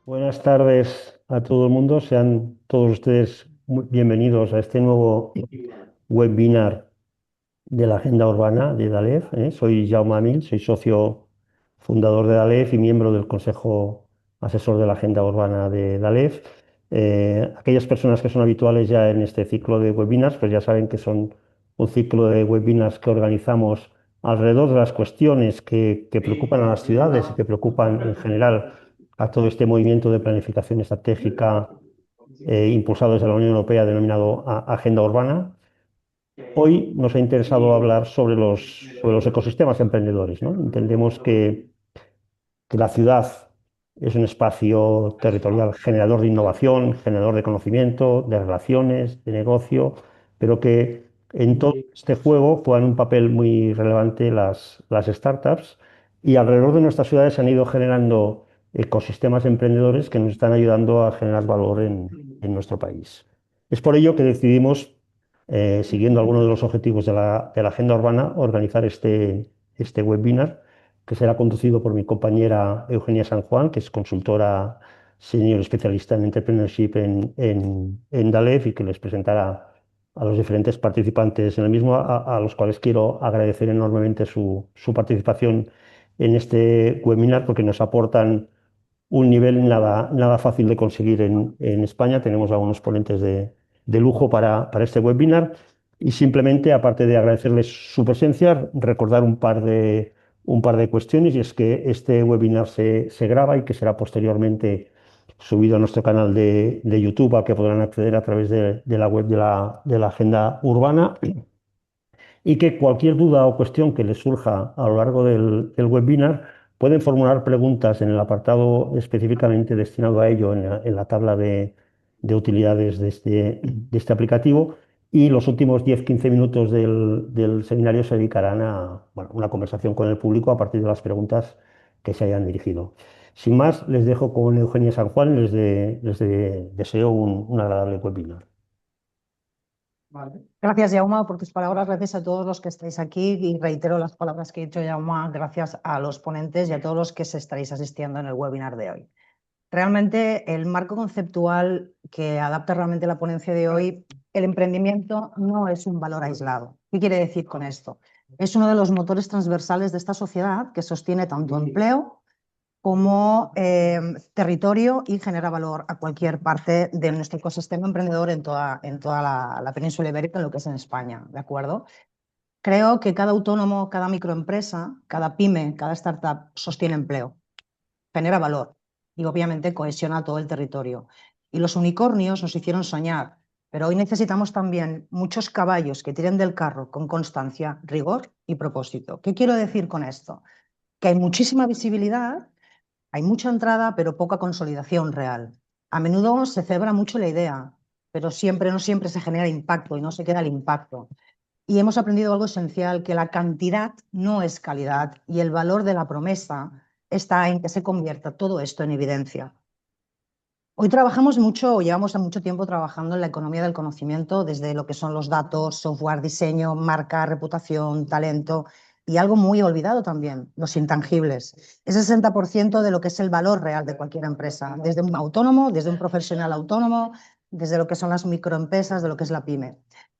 Buenas tardes a todo el mundo. Sean todos ustedes bienvenidos a este nuevo webinar de la Agenda Urbana de DALEF. Soy Jaume Amil, soy socio fundador de DALEF y miembro del Consejo Asesor de la Agenda Urbana de DALEF. Aquellas personas que son habituales ya en este ciclo de webinars, pues ya saben que son un ciclo de webinars que organizamos alrededor de las cuestiones que preocupan a las ciudades y que preocupan en general a todo este movimiento de planificación estratégica impulsado desde la Unión Europea denominado Agenda Urbana. Hoy nos ha interesado hablar sobre los ecosistemas emprendedores, ¿no? Entendemos que la ciudad es un espacio territorial generador de innovación, generador de conocimiento, de relaciones, de negocio, pero que en todo este juego juegan un papel muy relevante las startups y alrededor de nuestras ciudades se han ido generando ecosistemas emprendedores que nos están ayudando a generar valor en nuestro país. Es por ello que decidimos, siguiendo algunos de los objetivos de la Agenda Urbana, organizar este webinar que será conducido por mi compañera Eugenia San Juan, que es consultora senior especialista en entrepreneurship en DALEF y que les presentará a los diferentes participantes en el mismo, a los cuales quiero agradecer enormemente su participación en este webinar porque nos aportan un nivel nada fácil de conseguir en España. Tenemos algunos ponentes de lujo para este webinar y simplemente, aparte de agradecerles su presencia, recordar un par de cuestiones, y es que este webinar se graba y que será posteriormente subido a nuestro canal de YouTube, al que podrán acceder a través de la web de la Agenda Urbana, y que cualquier duda o cuestión que les surja a lo largo del webinar pueden formular preguntas en el apartado específicamente destinado a ello en la tabla de utilidades de este aplicativo, y los últimos 10-15 minutos del seminario se dedicarán a, bueno, una conversación con el público a partir de las preguntas que se hayan dirigido. Sin más, les dejo con Eugenia San Juan y deseo un agradable webinar. Vale. Gracias, Jaume, por tus palabras. Gracias a todos los que estáis aquí y reitero las palabras que ha dicho Jaume. Gracias a los ponentes y a todos los que se estaréis asistiendo en el webinar de hoy. Realmente el marco conceptual que adapta realmente la ponencia de hoy, el emprendimiento no es un valor aislado. ¿Qué quiere decir con esto? Es uno de los motores transversales de esta sociedad que sostiene tanto empleo como territorio y genera valor a cualquier parte de nuestro ecosistema emprendedor en toda la península ibérica, en lo que es en España, ¿de acuerdo? Creo que cada autónomo, cada microempresa, cada pyme, cada startup sostiene empleo, genera valor y obviamente cohesiona todo el territorio. Y los unicornios nos hicieron soñar, pero hoy necesitamos también muchos caballos que tiren del carro con constancia, rigor y propósito. ¿Qué quiero decir con esto? Que hay muchísima visibilidad. Hay mucha entrada, pero poca consolidación real. A menudo se celebra mucho la idea, pero no siempre se genera impacto y no se queda el impacto. Y hemos aprendido algo esencial, que la cantidad no es calidad y el valor de la promesa está en que se convierta todo esto en evidencia. Hoy trabajamos mucho, llevamos mucho tiempo trabajando en la economía del conocimiento, desde lo que son los datos, software, diseño, marca, reputación, talento y algo muy olvidado también, los intangibles. Es el 60% de lo que es el valor real de cualquier empresa, desde un autónomo, desde un profesional autónomo, desde lo que son las microempresas, de lo que es la pyme.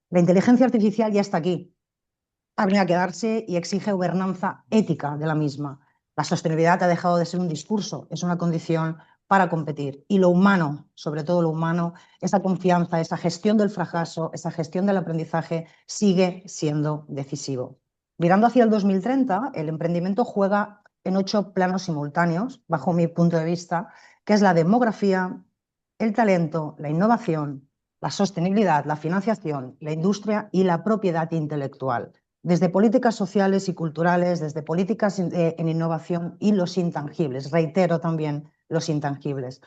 La inteligencia artificial ya está aquí, ha venido a quedarse y exige gobernanza ética de la misma. La sostenibilidad ha dejado de ser un discurso, es una condición para competir. Y lo humano, sobre todo lo humano, esa confianza, esa gestión del fracaso, esa gestión del aprendizaje sigue siendo decisivo. Mirando hacia el 2030, el emprendimiento juega en 8 planos simultáneos, bajo mi punto de vista, que es la demografía, el talento, la innovación, la sostenibilidad, la financiación, la industria y la propiedad intelectual. Desde políticas sociales y culturales, desde políticas en innovación y los intangibles. Reitero también los intangibles.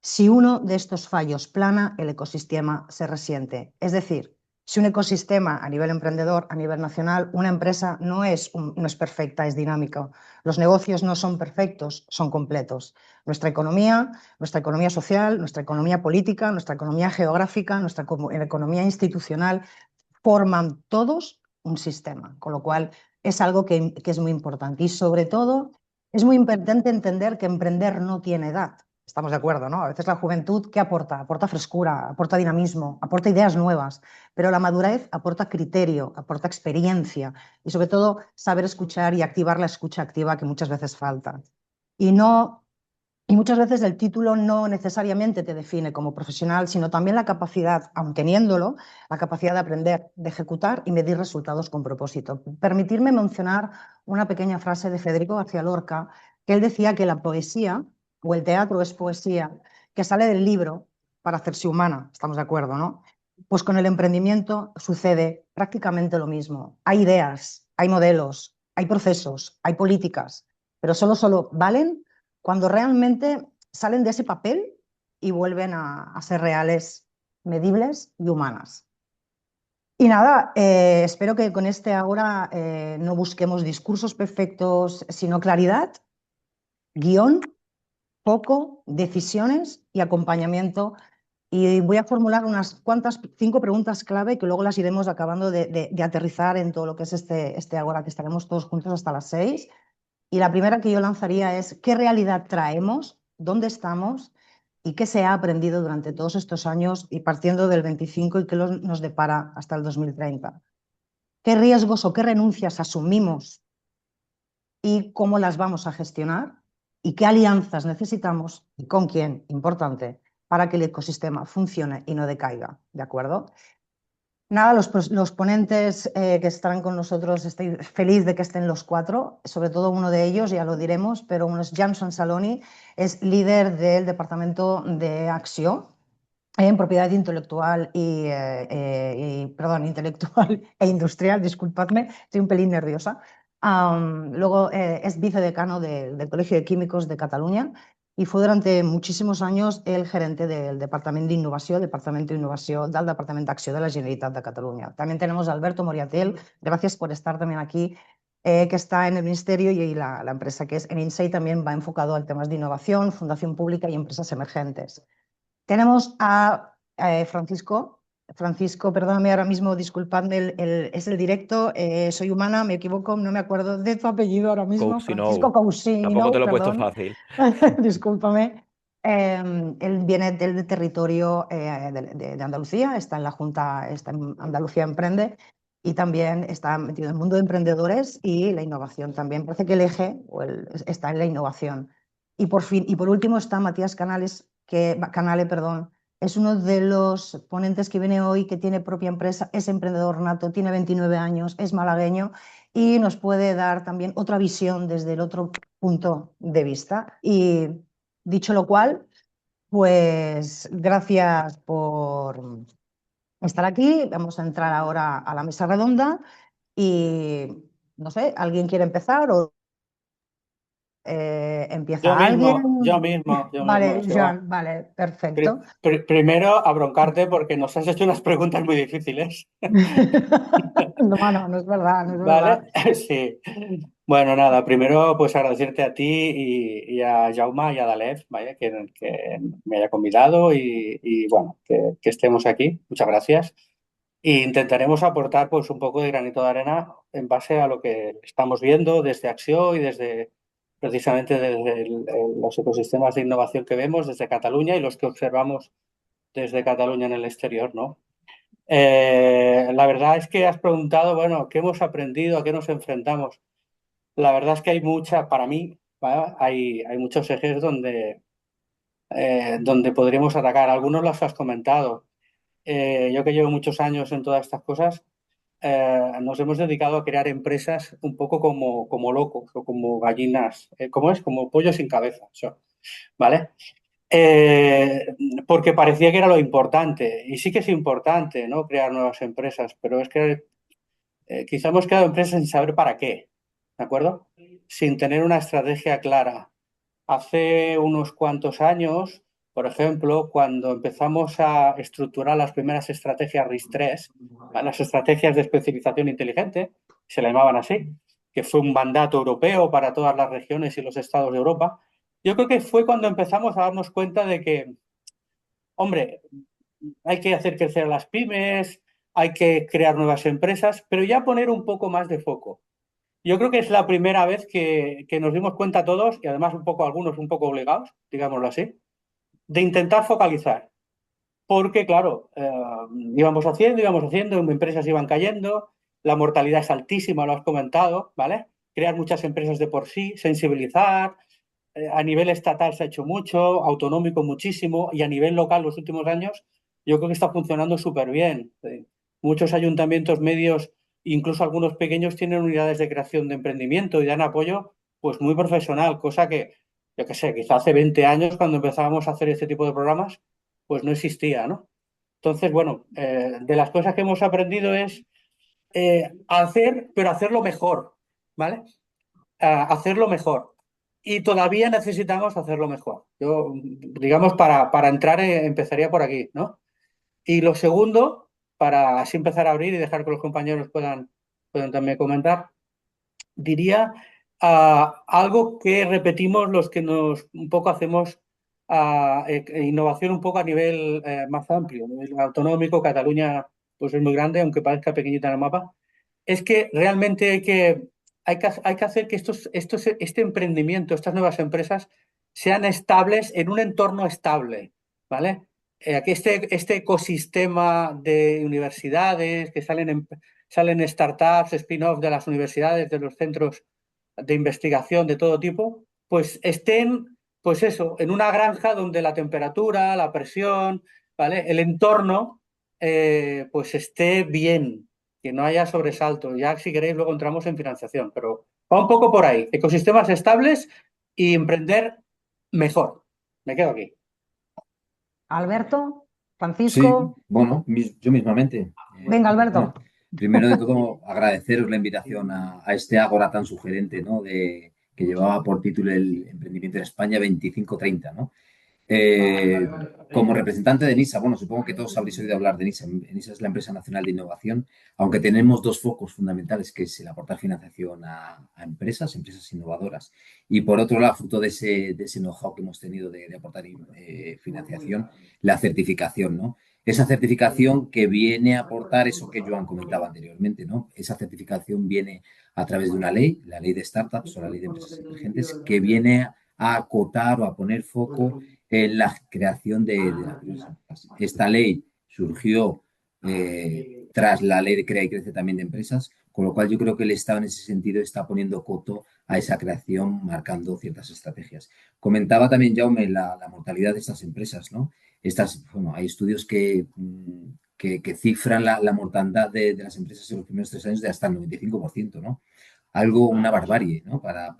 Si uno de estos fallos plana, el ecosistema se resiente. Es decir, si un ecosistema a nivel emprendedor, a nivel nacional, una empresa no es perfecta, es dinámica. Los negocios no son perfectos, son completos. Nuestra economía social, nuestra economía política, nuestra economía geográfica, nuestra economía institucional, forman todos un sistema, con lo cual es algo que es muy importante. Y sobre todo, es muy importante entender que emprender no tiene edad. Estamos de acuerdo, ¿no? A veces la juventud, ¿qué aporta? Aporta frescura, aporta dinamismo, aporta ideas nuevas, pero la madurez aporta criterio, aporta experiencia y sobre todo saber escuchar y activar la escucha activa que muchas veces falta. Y no y muchas veces el título no necesariamente te define como profesional, sino también la capacidad, aun teniéndolo, la capacidad de aprender, de ejecutar y medir resultados con propósito. Permitirme mencionar una pequeña frase de Federico García Lorca, que él decía que la poesía o el teatro es poesía que sale del libro para hacerse humana. Estamos de acuerdo, ¿no? Pues con el emprendimiento sucede prácticamente lo mismo. Hay ideas, hay modelos, hay procesos, hay políticas, pero solo valen cuando realmente salen de ese papel y vuelven a ser reales, medibles y humanas. Y nada, espero que con este ahora no busquemos discursos perfectos, sino claridad, guión, foco, decisiones y acompañamiento. Y voy a formular unas cuantas, 5 preguntas clave que luego las iremos acabando de aterrizar en todo lo que es este ahora, que estaremos todos juntos hasta las 6. Y la primera que yo lanzaría es: ¿qué realidad traemos? ¿Dónde estamos? ¿Y qué se ha aprendido durante todos estos años y partiendo del 25 y qué nos depara hasta el 2030? ¿Qué riesgos o qué renuncias asumimos y cómo las vamos a gestionar? ¿Y qué alianzas necesitamos y con quién? Importante, para que el ecosistema funcione y no decaiga. ¿De acuerdo? Nada, los ponentes que estarán con nosotros, estoy feliz de que estén los 4, sobre todo uno de ellos, ya lo diremos, pero uno es Janson Saloni, es líder del departamento de Acció en propiedad intelectual perdón, intelectual e industrial, disculpadme, estoy un pelín nerviosa. Luego es vicedecano del Colegio de Químicos de Cataluña y fue durante muchísimos años el gerente del Departamento d'Innovació del Departamento d'Acció de la Generalitat de Cataluña. También tenemos a Alberto Moriatel, gracias por estar también aquí, que está en el Ministerio y la empresa que es en INSEI también va enfocado a temas de innovación, fundación pública y empresas emergentes. Tenemos a Francisco. Francisco, perdóname ahora mismo, disculpadme, es el directo, soy humana, me equivoco, no me acuerdo de tu apellido ahora mismo. Francisco Cousinou. Tampoco te Cousiño, lo he puesto perdón, fácil. discúlpame. Él viene del territorio de Andalucía, está en la Junta, está en Andalucía Emprende y también está metido en el mundo de emprendedores y la innovación también. Parece que el eje está en la innovación. Y por último está Matías Canale, perdón, es uno de los ponentes que viene hoy, que tiene propia empresa, es emprendedor nato, tiene 29 años, es malagueño y nos puede dar también otra visión desde el otro punto de vista. Y dicho lo cual, pues gracias por estar aquí. Vamos a entrar ahora a la mesa redonda y no sé, ¿alguien quiere empezar o Yo empieza mismo, yo alguien? mismo, yo mismo, Vale, se va. Joan, vale, perfecto. Primero, a broncarte porque nos has hecho unas preguntas muy difíciles, No, no, no es verdad, no es verdad. ¿vale? Sí. Bueno, nada, primero pues agradecerte a ti y a Jaume y a Dalef, ¿vale? Que me haya convidado y bueno, que estemos aquí. Muchas gracias. E intentaremos aportar pues un poco de granito de arena en base a lo que estamos viendo desde Acció y desde precisamente desde los ecosistemas de innovación que vemos desde Cataluña y los que observamos desde Cataluña en el exterior, ¿no? La verdad es que has preguntado, bueno, ¿qué hemos aprendido? ¿A qué nos enfrentamos? La verdad es que hay para mí, ¿vale? Hay muchos ejes donde podríamos atacar. Algunos los has comentado. Yo que llevo muchos años en todas estas cosas, nos hemos dedicado a crear empresas un poco como locos o como gallinas, ¿cómo es? Como pollo sin cabeza, eso, ¿vale? Eh, Porque parecía que era lo importante, y sí que es importante, ¿no? Crear nuevas empresas, pero es que quizá hemos creado empresas sin saber para qué, ¿de acuerdo? Sin tener una estrategia clara. Hace unos cuantos años, por ejemplo, cuando empezamos a estructurar las primeras estrategias RIS3, las estrategias de especialización inteligente, se le llamaban así, que fue un mandato europeo para todas las regiones y los estados de Europa, yo creo que fue cuando empezamos a darnos cuenta de que, hombre, hay que hacer crecer a las pymes, hay que crear nuevas empresas, pero ya poner un poco más de foco. Yo creo que es la primera vez que nos dimos cuenta todos, y además un poco algunos un poco obligados, digámoslo así, de intentar focalizar. Porque, claro, íbamos haciendo, empresas iban cayendo, la mortalidad es altísima, lo has comentado, ¿vale? Crear muchas empresas de por sí, sensibilizar, a nivel estatal se ha hecho mucho, autonómico muchísimo, y a nivel local los últimos años yo creo que está funcionando súper bien. Muchos ayuntamientos medios, incluso algunos pequeños, tienen unidades de creación de emprendimiento y dan apoyo pues muy profesional, cosa que, yo qué sé, quizá hace 20 años cuando empezábamos a hacer este tipo de programas, pues no existía, ¿no? Entonces, bueno, de las cosas que hemos aprendido es hacer, pero hacerlo mejor, ¿vale? Hacerlo mejor. Y todavía necesitamos hacerlo mejor. Yo, digamos, para entrar, empezaría por aquí, ¿no? Y lo segundo, para así empezar a abrir y dejar que los compañeros puedan también comentar, diría algo que repetimos los que nos un poco hacemos innovación un poco a nivel más amplio, a nivel autonómico. Cataluña pues es muy grande, aunque parezca pequeñita en el mapa. Es que realmente hay que hacer que este emprendimiento, estas nuevas empresas, sean estables en un entorno estable, ¿vale? Que este ecosistema de universidades, que salen startups, spin-off de las universidades, de los centros de investigación de todo tipo, pues estén, pues eso, en una granja donde la temperatura, la presión, ¿vale? El entorno, pues esté bien, que no haya sobresaltos. Ya si queréis luego entramos en financiación, pero va un poco por ahí. Ecosistemas estables y emprender mejor. Me quedo aquí. Alberto, Sí, Francisco, bueno, yo mismamente. venga, Bueno, Alberto. primero de todo, agradeceros la invitación a este ágora tan sugerente, ¿no? Que llevaba por título el Emprendimiento en España 25-30, ¿no? Eh, Como representante de NISA, bueno, supongo que todos habréis oído hablar de NISA. NISA es la empresa nacional de innovación, aunque tenemos dos focos fundamentales, que es el aportar financiación a empresas, empresas innovadoras, y por otro lado, fruto de ese know-how que hemos tenido de aportar financiación, la certificación, ¿no? Esa certificación que viene a aportar eso que Joan comentaba anteriormente, ¿no? Esa certificación viene a través de una ley, la ley de startups o la ley de empresas emergentes, que viene a acotar o a poner foco en la creación de las empresas. Esta ley surgió tras la ley de Crea y Crece también de empresas, con lo cual yo creo que el Estado en ese sentido está poniendo coto a esa creación, marcando ciertas estrategias. Comentaba también Jaume la mortalidad de estas empresas, ¿no? Bueno, hay estudios que cifran la mortandad de las empresas en los primeros 3 años de hasta el 95%, ¿no? Algo, una barbarie, ¿no? Para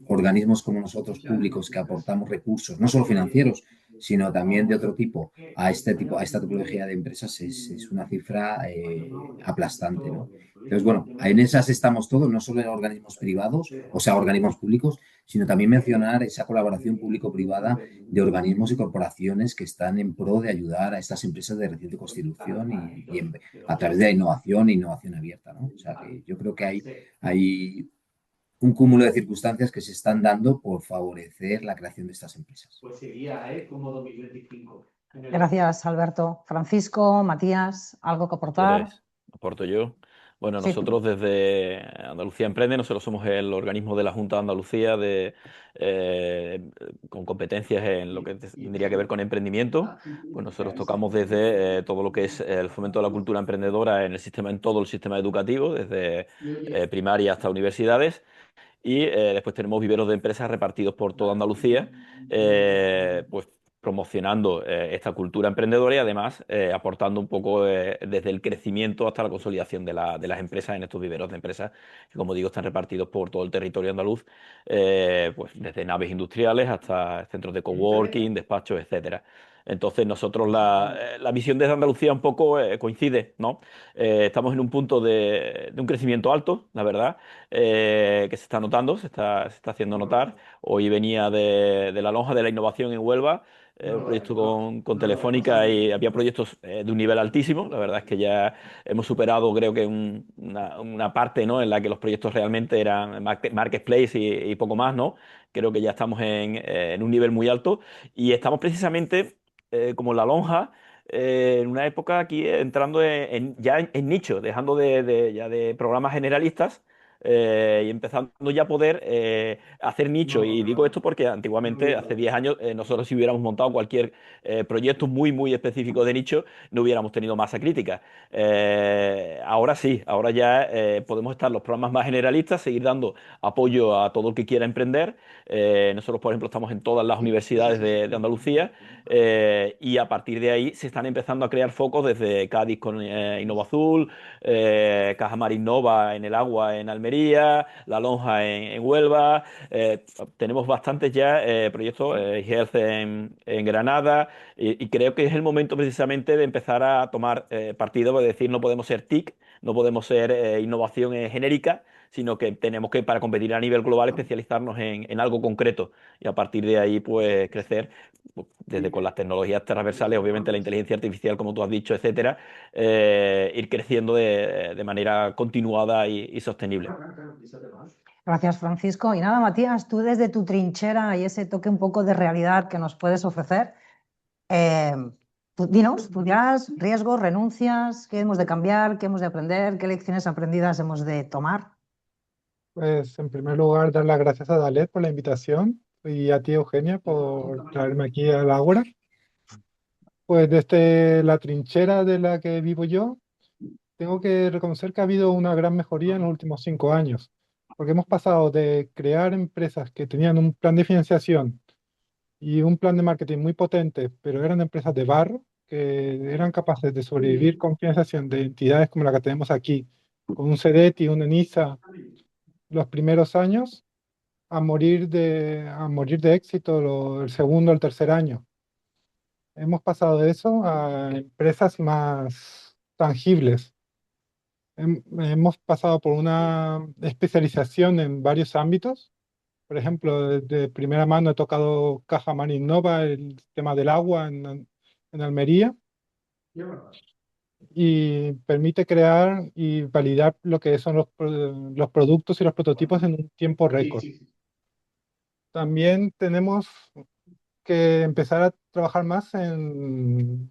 organismos como nosotros, públicos, que aportamos recursos, no solo financieros, sino también de otro tipo, a esta tipología de empresas, es una cifra aplastante, ¿no? Entonces, bueno, en esas estamos todos, no solo en organismos privados, o sea, organismos públicos, sino también mencionar esa colaboración público-privada de organismos y corporaciones que están en pro de ayudar a estas empresas de reciente constitución a través de la innovación e innovación abierta, ¿no? O sea, que yo creo que hay un cúmulo de circunstancias que se están dando por favorecer la creación de estas empresas. Gracias, Alberto. Francisco, Matías, ¿algo que aportar? ¿Quieres? Aporto yo. Bueno, Sí. nosotros desde Andalucía Emprende, nosotros somos el organismo de la Junta de Andalucía con competencias en lo que tendría que ver con emprendimiento. Pues nosotros tocamos desde todo lo que es el fomento de la cultura emprendedora en todo el sistema educativo, desde primaria hasta universidades. Y después tenemos viveros de empresas repartidos por toda Andalucía, pues promocionando esta cultura emprendedora y además aportando un poco desde el crecimiento hasta la consolidación de las empresas en estos viveros de empresas, que como digo están repartidos por todo el territorio andaluz, pues desde naves industriales hasta centros de coworking, despachos, etcétera. Entonces nosotros la visión desde Andalucía un poco coincide, ¿no? Estamos en un punto de un crecimiento alto, la verdad, que se está notando, se está haciendo notar. Hoy venía de la lonja de la innovación en Huelva, un proyecto con Telefónica, y había proyectos de un nivel altísimo. La verdad es que ya hemos superado, creo que una parte, ¿no?, en la que los proyectos realmente eran marketplace y poco más, ¿no? Creo que ya estamos en un nivel muy alto y estamos precisamente como la lonja en una época aquí entrando ya en nicho, dejando ya de programas generalistas, y empezando ya a poder hacer nicho. Y digo esto porque antiguamente, hace 10 años, nosotros si hubiéramos montado cualquier proyecto muy, muy específico de nicho, no hubiéramos tenido masa crítica. Ahora sí, ahora ya podemos estar los programas más generalistas, seguir dando apoyo a todo el que quiera emprender. Nosotros, por ejemplo, estamos en todas las universidades de Andalucía, y a partir de ahí se están empezando a crear focos desde Cádiz con Innova Azul, Caja Mar Innova en el agua en Almería, La Lonja en Huelva. Tenemos bastantes ya proyectos, Health en Granada, y creo que es el momento precisamente de empezar a tomar partido, de decir no podemos ser TIC, no podemos ser innovación genérica, sino que tenemos que, para competir a nivel global, especializarnos en algo concreto y a partir de ahí, pues, crecer, desde con las tecnologías transversales, obviamente la inteligencia artificial, como tú has dicho, etcétera, ir creciendo de manera continuada y sostenible. Gracias, Francisco. Y nada, Matías, tú desde tu trinchera y ese toque un poco de realidad que nos puedes ofrecer, dinos, tú dirás riesgos, renuncias, qué hemos de cambiar, qué hemos de aprender, qué lecciones aprendidas hemos de tomar. Pues en primer lugar, dar las gracias a Dalet por la invitación y a ti, Eugenia, por traerme aquí al Ágora. Pues desde la trinchera de la que vivo yo, tengo que reconocer que ha habido una gran mejoría en los últimos 5 años, porque hemos pasado de crear empresas que tenían un plan de financiación y un plan de marketing muy potente, pero eran empresas de barro, que eran capaces de sobrevivir con financiación de entidades como la que tenemos aquí, con un CDETI, un ENISA, los primeros años, a morir de éxito el segundo o el tercer año. Hemos pasado de eso a empresas más tangibles. Hemos pasado por una especialización en varios ámbitos. Por ejemplo, de primera mano he tocado Caja Mar Innova, el tema del agua en Almería, y permite crear y validar lo que son los productos y los prototipos en un tiempo récord. También tenemos que empezar a trabajar más en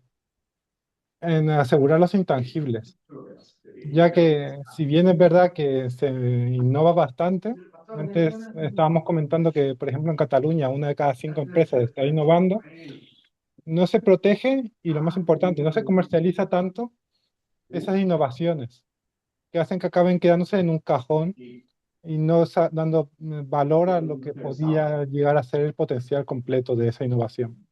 asegurar los intangibles, ya que si bien es verdad que se innova bastante, antes estábamos comentando que, por ejemplo, en Cataluña 1 de cada 5 empresas está innovando, no se protege y lo más importante, no se comercializa tanto esas innovaciones, que hacen que acaben quedándose en un cajón y no dando valor a lo que podía llegar a ser el potencial completo de esa innovación.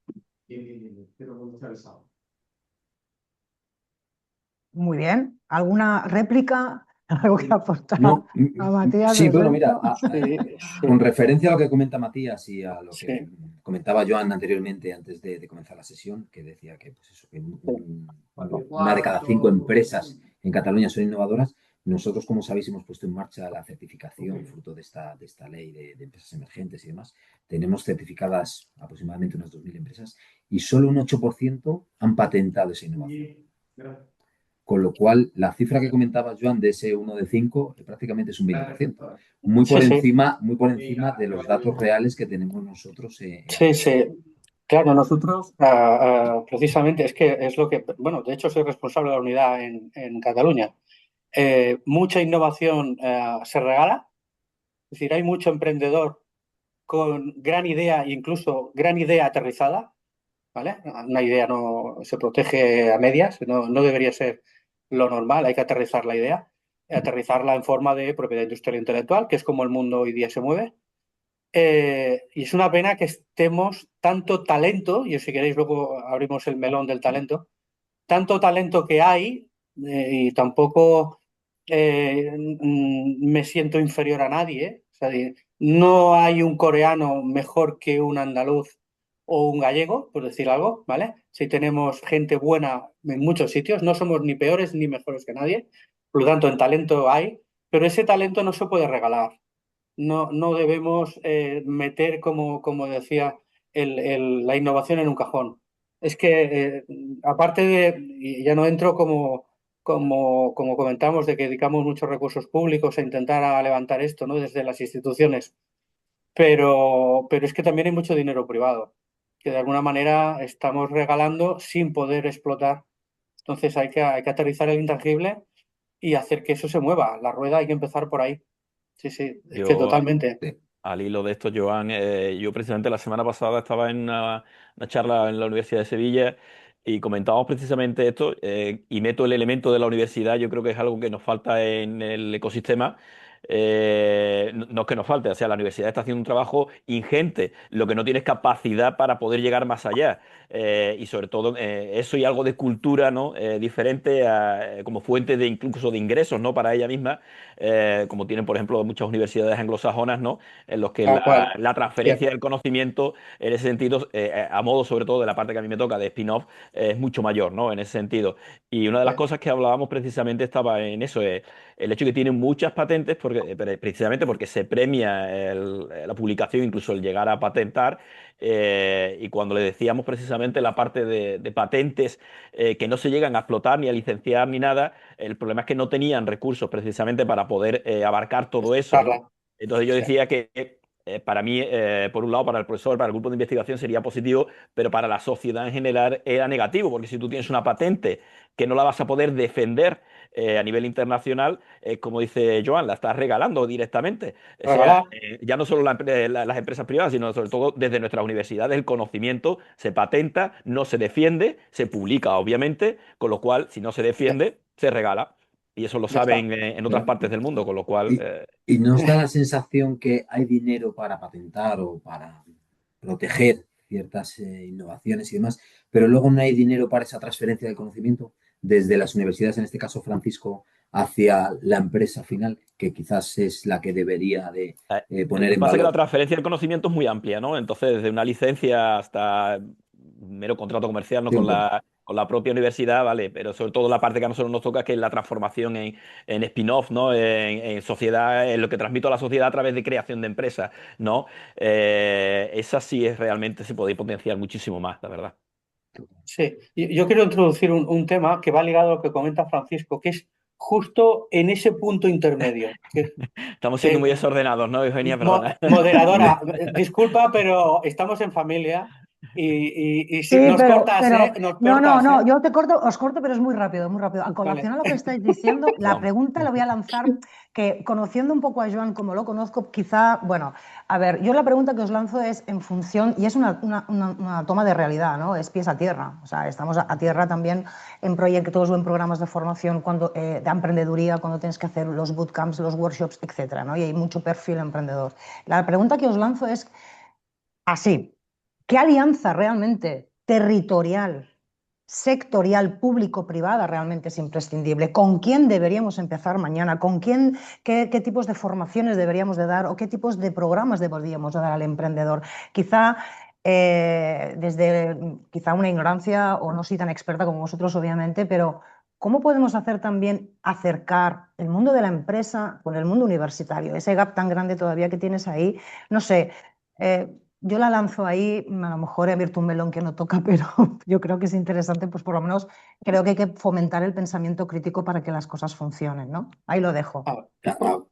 Muy bien. ¿Alguna réplica? ¿Algo que aportar No, a Matías? sí, bueno, respecto? mira, con referencia a lo que comenta Matías y a lo Sí. que comentaba Joan anteriormente, antes de comenzar la sesión, que decía que, pues eso, que una de cada 5 empresas en Cataluña son innovadoras. Nosotros, como sabéis, hemos puesto en marcha la certificación fruto de esta ley de empresas emergentes y demás. Tenemos certificadas aproximadamente unas 2.000 empresas y solo un 8% han patentado esa innovación. Con lo cual, la cifra que comentaba Joan de ese 1 de 5 prácticamente es un 20%. Muy por Sí, sí. encima de los datos reales que tenemos nosotros. Sí, sí. Claro, nosotros precisamente es que es lo que, bueno, de hecho soy responsable de la unidad en Cataluña. Mucha innovación se regala, es decir, hay mucho emprendedor con gran idea, incluso gran idea aterrizada, ¿vale? Una idea no se protege a medias, no debería ser lo normal, hay que aterrizar la idea, aterrizarla en forma de propiedad industrial intelectual, que es como el mundo hoy día se mueve. Y es una pena que estemos tanto talento, y si queréis luego abrimos el melón del talento, tanto talento que hay, y tampoco me siento inferior a nadie. O sea, no hay un coreano mejor que un andaluz o un gallego, por decir algo, ¿vale? Si tenemos gente buena en muchos sitios, no somos ni peores ni mejores que nadie, por lo tanto, en talento hay, pero ese talento no se puede regalar. No debemos meter, como decía, la innovación en un cajón. Es que, aparte y ya no entro como comentamos, de que dedicamos muchos recursos públicos a intentar levantar esto, ¿no? Desde las instituciones, pero es que también hay mucho dinero privado, que de alguna manera estamos regalando sin poder explotar. Entonces hay que aterrizar el intangible y hacer que eso se mueva. La rueda hay que empezar por ahí. sí, sí, es que Yo, totalmente. Sí. al hilo de esto, Joan, yo precisamente la semana pasada estaba en una charla en la Universidad de Sevilla y comentábamos precisamente esto, y meto el elemento de la universidad. Yo creo que es algo que nos falta en el ecosistema. No es que nos falte, o sea, la universidad está haciendo un trabajo ingente, lo que no tiene es capacidad para poder llegar más allá. Y sobre todo eso y algo de cultura, ¿no? Diferente como fuente de incluso de ingresos, ¿no? Para ella misma, como tienen, por ejemplo, muchas universidades anglosajonas, ¿no? En los que Tal cual. la transferencia del conocimiento, en ese sentido, a modo sobre todo de la parte que a mí me toca de spin-off, es mucho mayor, ¿no? En ese sentido. Y una de las cosas que hablábamos precisamente estaba en eso, el hecho de que tienen muchas patentes, precisamente porque se premia la publicación, incluso el llegar a patentar. Y cuando le decíamos precisamente la parte de patentes que no se llegan a explotar ni a licenciar ni nada, el problema es que no tenían recursos precisamente para poder abarcar todo eso, ¿no? Carla. Entonces yo Sí. decía que para mí, por un lado, para el profesor, para el grupo de investigación sería positivo, pero para la sociedad en general era negativo, porque si tú tienes una patente que no la vas a poder defender a nivel internacional, como dice Joan, la estás regalando directamente. O sea, Regalar. ya no solo las empresas privadas, sino sobre todo desde nuestras universidades, el conocimiento se patenta, no se defiende, se publica, obviamente, con lo cual, si no se defiende, se regala. Y eso lo Ya está. saben en otras partes del mundo, con lo cual, Y, y nos da la sensación que hay dinero para patentar o para proteger ciertas innovaciones y demás, pero luego no hay dinero para esa transferencia del conocimiento desde las universidades, en este caso Francisco, hacia la empresa final, que quizás es la que debería de lo poner que en pasa es que la valor. transferencia del conocimiento es muy amplia, ¿no? Entonces, desde una licencia hasta un mero contrato comercial, ¿no? Sí, un poco. Con la propia universidad, ¿vale? Pero sobre todo la parte que a nosotros nos toca, que es la transformación en spin-off, ¿no? En sociedad, en lo que transmito a la sociedad a través de creación de empresas, ¿no? Esa sí es realmente, se puede potenciar muchísimo más, la verdad. Sí, yo quiero introducir un tema que va ligado a lo que comenta Francisco, que es justo en ese punto intermedio. Estamos siendo muy Eh, desordenados, ¿no, Eugenia? Perdona. Moderadora, disculpa, pero estamos en familia y si Sí, nos cortas, pero, ¿eh? Nos no, no, cortas, no, ¿eh? yo te corto, os corto, pero es muy rápido, muy rápido. A Vale. colación a lo que estáis diciendo, la Vamos. pregunta la voy a lanzar, que conociendo un poco a Joan como lo conozco, quizá, bueno, a ver, yo la pregunta que os lanzo es en función, y es una toma de realidad, ¿no? Es pies a tierra, o sea, estamos a tierra también en proyectos o en programas de formación cuando, de emprendeduría, cuando tienes que hacer los bootcamps, los workshops, etcétera, ¿no? Y hay mucho perfil emprendedor. La pregunta que os lanzo es así. ¿Qué alianza realmente territorial, sectorial, público-privada realmente es imprescindible? ¿Con quién deberíamos empezar mañana? ¿Con quién, qué tipos de formaciones deberíamos de dar o qué tipos de programas deberíamos de dar al emprendedor? Quizá desde quizá una ignorancia o no soy tan experta como vosotros, obviamente, pero ¿cómo podemos hacer también acercar el mundo de la empresa con el mundo universitario? Ese gap tan grande todavía que tienes ahí, no sé. Yo la lanzo ahí, a lo mejor he abierto un melón que no toca, pero yo creo que es interesante, pues por lo menos creo que hay que fomentar el pensamiento crítico para que las cosas funcionen, ¿no? Ahí lo dejo.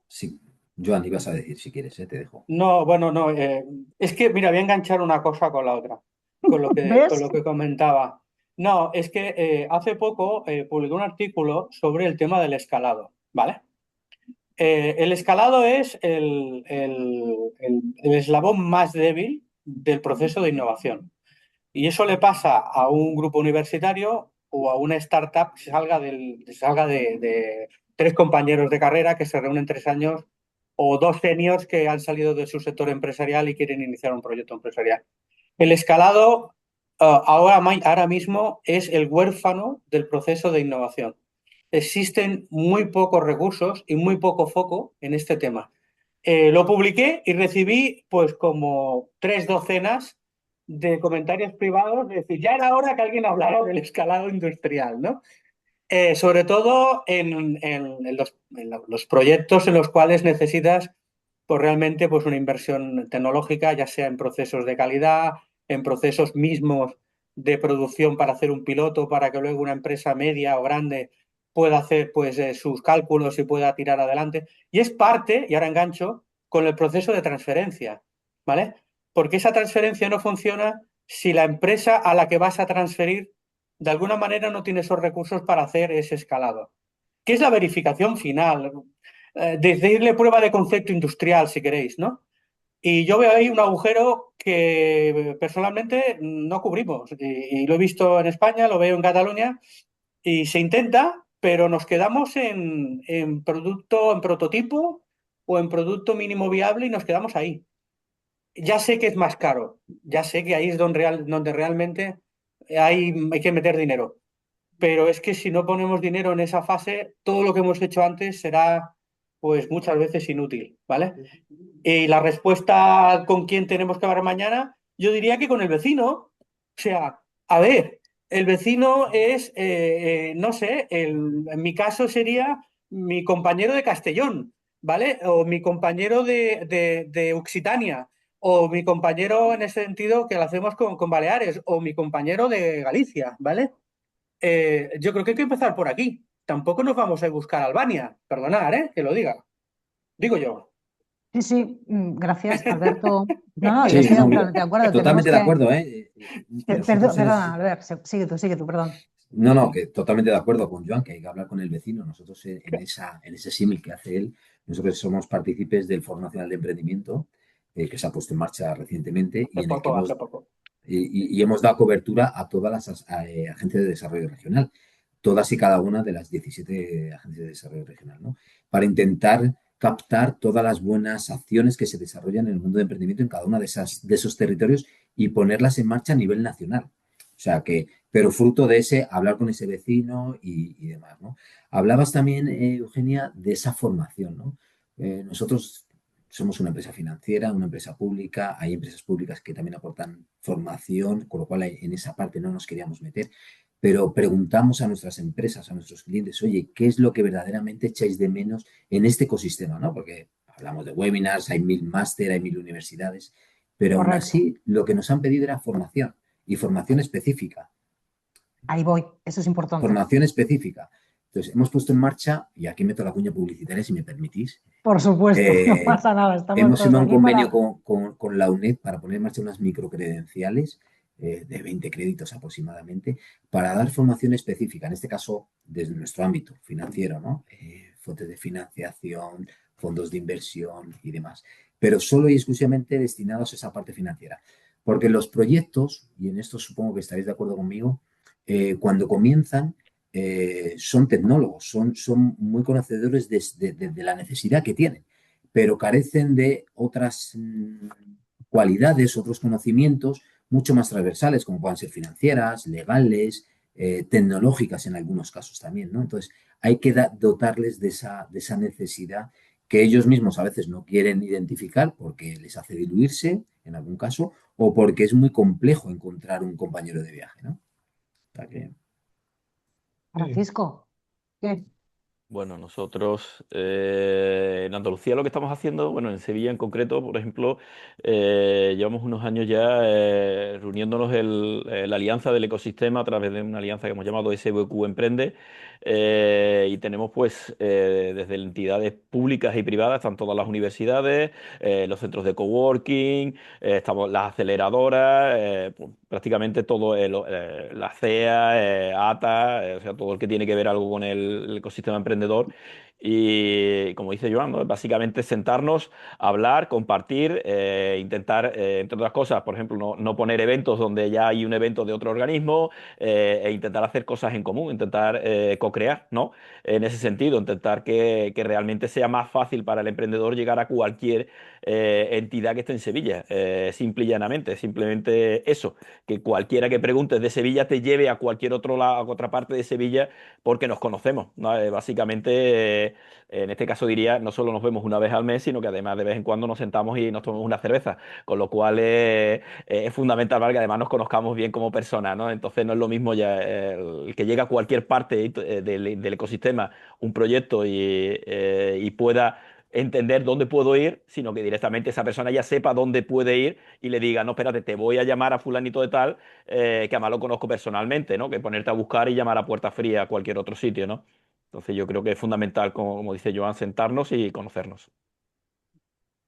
Sí, Joan, ibas a decir si quieres, te dejo. No, bueno, no, es que, mira, voy a enganchar una cosa con la otra, con ¿Ves? lo que comentaba. No, es que hace poco publiqué un artículo sobre el tema del escalado, ¿vale? El escalado es el eslabón más débil del proceso de innovación. Y eso le pasa a un grupo universitario o a una startup que salga de tres compañeros de carrera que se reúnen 3 años o dos seniors que han salido de su sector empresarial y quieren iniciar un proyecto empresarial. El escalado ahora mismo es el huérfano del proceso de innovación. Existen muy pocos recursos y muy poco foco en este tema. Lo publiqué y recibí pues como 3 docenas de comentarios privados, de decir, ya era hora que alguien hablara del escalado industrial, ¿no? Sobre todo en los proyectos en los cuales necesitas pues, realmente pues, una inversión tecnológica, ya sea en procesos de calidad, en procesos mismos de producción para hacer un piloto, para que luego una empresa media o grande pueda hacer pues, sus cálculos y pueda tirar adelante. Y es parte, y ahora engancho, con el proceso de transferencia, ¿vale? Porque esa transferencia no funciona si la empresa a la que vas a transferir de alguna manera no tiene esos recursos para hacer ese escalado. ¿Qué es la verificación final? decirle prueba de concepto industrial, si queréis, ¿no? Y yo veo ahí un agujero que personalmente no cubrimos. Y lo he visto en España, lo veo en Cataluña, y se intenta, pero nos quedamos en producto, en prototipo o en producto mínimo viable y nos quedamos ahí. Ya sé que es más caro, ya sé que ahí es donde realmente hay que meter dinero, pero es que si no ponemos dinero en esa fase, todo lo que hemos hecho antes será pues muchas veces inútil, ¿vale? Y la respuesta con quién tenemos que hablar mañana, yo diría que con el vecino. O sea, a ver, el vecino es, no sé, en mi caso sería mi compañero de Castellón, ¿vale? O mi compañero de Occitania, o mi compañero en ese sentido que lo hacemos con Baleares, o mi compañero de Galicia, ¿vale? Yo creo que hay que empezar por aquí. Tampoco nos vamos a buscar a Albania, perdonad, que lo diga, digo yo. Sí, sí, gracias, Alberto. No, no, yo Sí, estoy no, totalmente de acuerdo. Tenemos totalmente de que. acuerdo, ¿eh? Mira, nosotros Perdona, Albert, sigue tú, perdón. No, no, que totalmente de acuerdo con Joan, que hay que hablar con el vecino. Nosotros en ese símil que hace él, nosotros somos partícipes del Foro Nacional de Emprendimiento, que se ha puesto en marcha recientemente y en el que Hace poco. y hemos dado cobertura a todas las agencias de desarrollo regional, todas y cada una de las 17 agencias de desarrollo regional, ¿no? Para intentar captar todas las buenas acciones que se desarrollan en el mundo de emprendimiento en cada uno de esos territorios y ponerlas en marcha a nivel nacional. O sea que, pero fruto de ese, hablar con ese vecino y demás, ¿no? Hablabas también, Eugenia, de esa formación, ¿no? Nosotros somos una empresa financiera, una empresa pública, hay empresas públicas que también aportan formación, con lo cual en esa parte no nos queríamos meter, pero preguntamos a nuestras empresas, a nuestros clientes, oye, ¿qué es lo que verdaderamente echáis de menos en este ecosistema, ¿no? Porque hablamos de webinars, hay 1000 máster, hay 1000 universidades, pero aún Correcto. así lo que nos han pedido era formación y formación específica. Ahí voy, eso es importante. Formación específica. Entonces, hemos puesto en marcha, y aquí meto la cuña publicitaria si me permitís, Por supuesto, no pasa nada, estamos hemos todos firmado un aquí convenio para. con la UNED para poner en marcha unas microcredenciales de 20 créditos aproximadamente para dar formación específica, en este caso desde nuestro ámbito financiero, ¿no? Fuentes de financiación, fondos de inversión y demás, pero solo y exclusivamente destinados a esa parte financiera. Porque los proyectos, y en esto supongo que estaréis de acuerdo conmigo, cuando comienzan son tecnólogos, son muy conocedores de la necesidad que tienen, pero carecen de otras cualidades, otros conocimientos mucho más transversales, como puedan ser financieras, legales, tecnológicas en algunos casos también, ¿no? Entonces, hay que dotarles de esa necesidad que ellos mismos a veces no quieren identificar porque les hace diluirse en algún caso o porque es muy complejo encontrar un compañero de viaje, ¿no? O sea que... Francisco, ¿qué? Bueno, nosotros en Andalucía lo que estamos haciendo, bueno, en Sevilla en concreto, por ejemplo, llevamos unos años ya reuniéndonos la alianza del ecosistema a través de una alianza que hemos llamado SVQ Emprende y tenemos pues desde entidades públicas y privadas, están todas las universidades, los centros de coworking, estamos las aceleradoras, pues, prácticamente todo, la CEA, ATA, o sea, todo el que tiene que ver algo con el ecosistema emprendedor. Y como dice Joan, ¿no? Básicamente sentarnos, hablar, compartir, intentar, entre otras cosas, por ejemplo, no poner eventos donde ya hay un evento de otro organismo, e intentar hacer cosas en común, intentar co-crear, ¿no? En ese sentido, intentar que realmente sea más fácil para el emprendedor llegar a cualquier entidad que esté en Sevilla, simple y llanamente, simplemente eso, que cualquiera que preguntes de Sevilla te lleve a cualquier a otra parte de Sevilla porque nos conocemos, ¿no? Básicamente, en este caso diría, no solo nos vemos una vez al mes, sino que además de vez en cuando nos sentamos y nos tomamos una cerveza, con lo cual es fundamental para que además nos conozcamos bien como personas, ¿no? Entonces no es lo mismo ya el que llega a cualquier parte del ecosistema un proyecto y pueda entender dónde puedo ir, sino que directamente esa persona ya sepa dónde puede ir y le diga, no, espérate, te voy a llamar a fulanito de tal, que además lo conozco personalmente, ¿no? Que ponerte a buscar y llamar a puerta fría a cualquier otro sitio, ¿no? Entonces yo creo que es fundamental, como dice Joan, sentarnos y conocernos.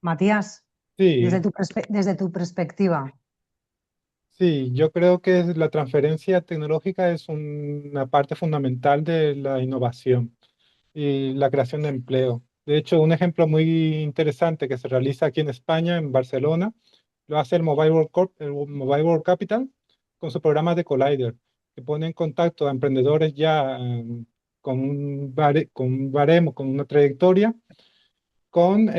Matías, Sí, desde tu perspectiva. sí, yo creo que la transferencia tecnológica es una parte fundamental de la innovación y la creación de empleo. De hecho, un ejemplo muy interesante que se realiza aquí en España, en Barcelona, lo hace el Mobile World Capital con su programa de Collider, que pone en contacto a emprendedores ya con con un baremo, con una trayectoria, con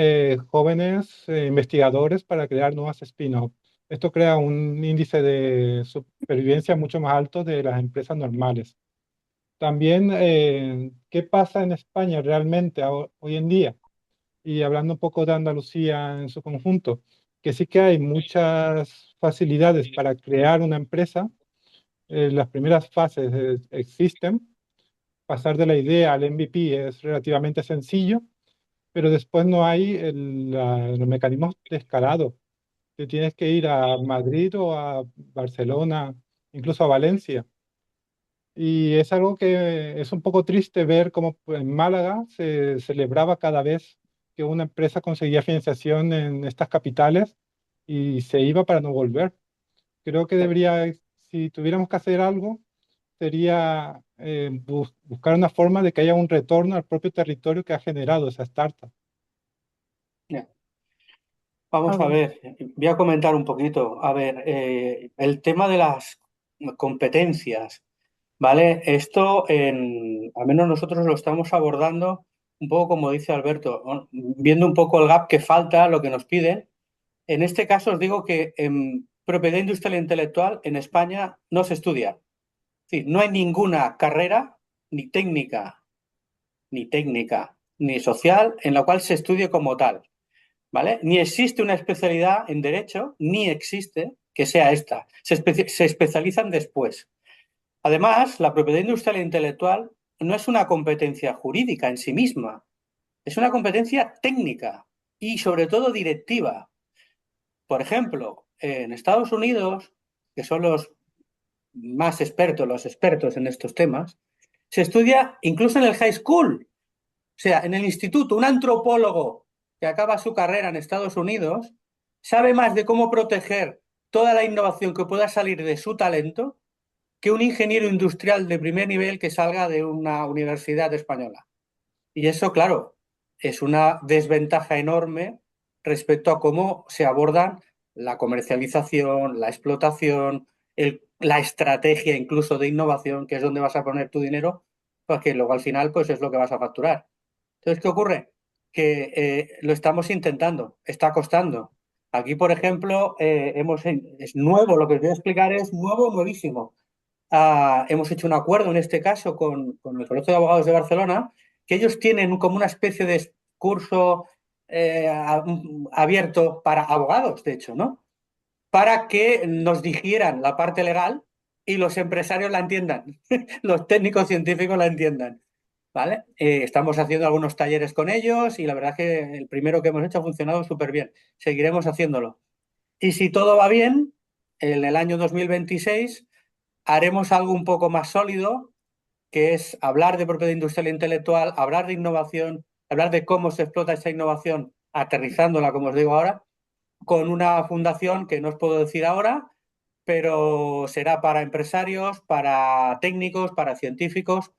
jóvenes investigadores para crear nuevas spin-off. Esto crea un índice de supervivencia mucho más alto de las empresas normales. También, ¿qué pasa en España realmente hoy en día? Y hablando un poco de Andalucía en su conjunto, que sí que hay muchas facilidades para crear una empresa. Las primeras fases existen. Pasar de la idea al MVP es relativamente sencillo, pero después no hay los mecanismos de escalado. Te tienes que ir a Madrid o a Barcelona, incluso a Valencia. Y es algo que es un poco triste ver cómo en Málaga se celebraba cada vez que una empresa conseguía financiación en estas capitales y se iba para no volver. Creo que debería, si tuviéramos que hacer algo, sería buscar una forma de que haya un retorno al propio territorio que ha generado esa startup. Ya. Vamos a Algo. ver, voy a comentar un poquito. A ver, el tema de las competencias, ¿vale? Esto, al menos nosotros lo estamos abordando un poco como dice Alberto, ¿no? Viendo un poco el gap que falta, lo que nos piden. En este caso os digo que en propiedad industrial e intelectual en España no se estudia. Es decir, no hay ninguna carrera, ni técnica, ni social, en la cual se estudie como tal. ¿Vale? Ni existe una especialidad en derecho, ni existe que sea esta. Se especializan después. Además, la propiedad industrial e intelectual no es una competencia jurídica en sí misma, es una competencia técnica y sobre todo directiva. Por ejemplo, en Estados Unidos, que son los más expertos, los expertos en estos temas, se estudia incluso en el high school, o sea, en el instituto, un antropólogo que acaba su carrera en Estados Unidos sabe más de cómo proteger toda la innovación que pueda salir de su talento que un ingeniero industrial de primer nivel que salga de una universidad española. Y eso, claro, es una desventaja enorme respecto a cómo se abordan la comercialización, la explotación, la estrategia incluso de innovación, que es donde vas a poner tu dinero, porque luego al final pues es lo que vas a facturar. Entonces, ¿qué ocurre? Que lo estamos intentando, está costando. Aquí, por ejemplo, es nuevo, lo que os voy a explicar es nuevo, nuevísimo. Hemos hecho un acuerdo en este caso con el Colegio de Abogados de Barcelona, que ellos tienen como una especie de curso abierto para abogados, de hecho, ¿no? Para que nos digieran la parte legal y los empresarios la entiendan, los técnicos científicos la entiendan. ¿Vale? Estamos haciendo algunos talleres con ellos y la verdad que el primero que hemos hecho ha funcionado súper bien. Seguiremos haciéndolo. Y si todo va bien, en el año 2026 haremos algo un poco más sólido, que es hablar de propiedad industrial e intelectual, hablar de innovación, hablar de cómo se explota esta innovación, aterrizándola, como os digo ahora, con una fundación que no os puedo decir ahora, pero será para empresarios, para técnicos, para científicos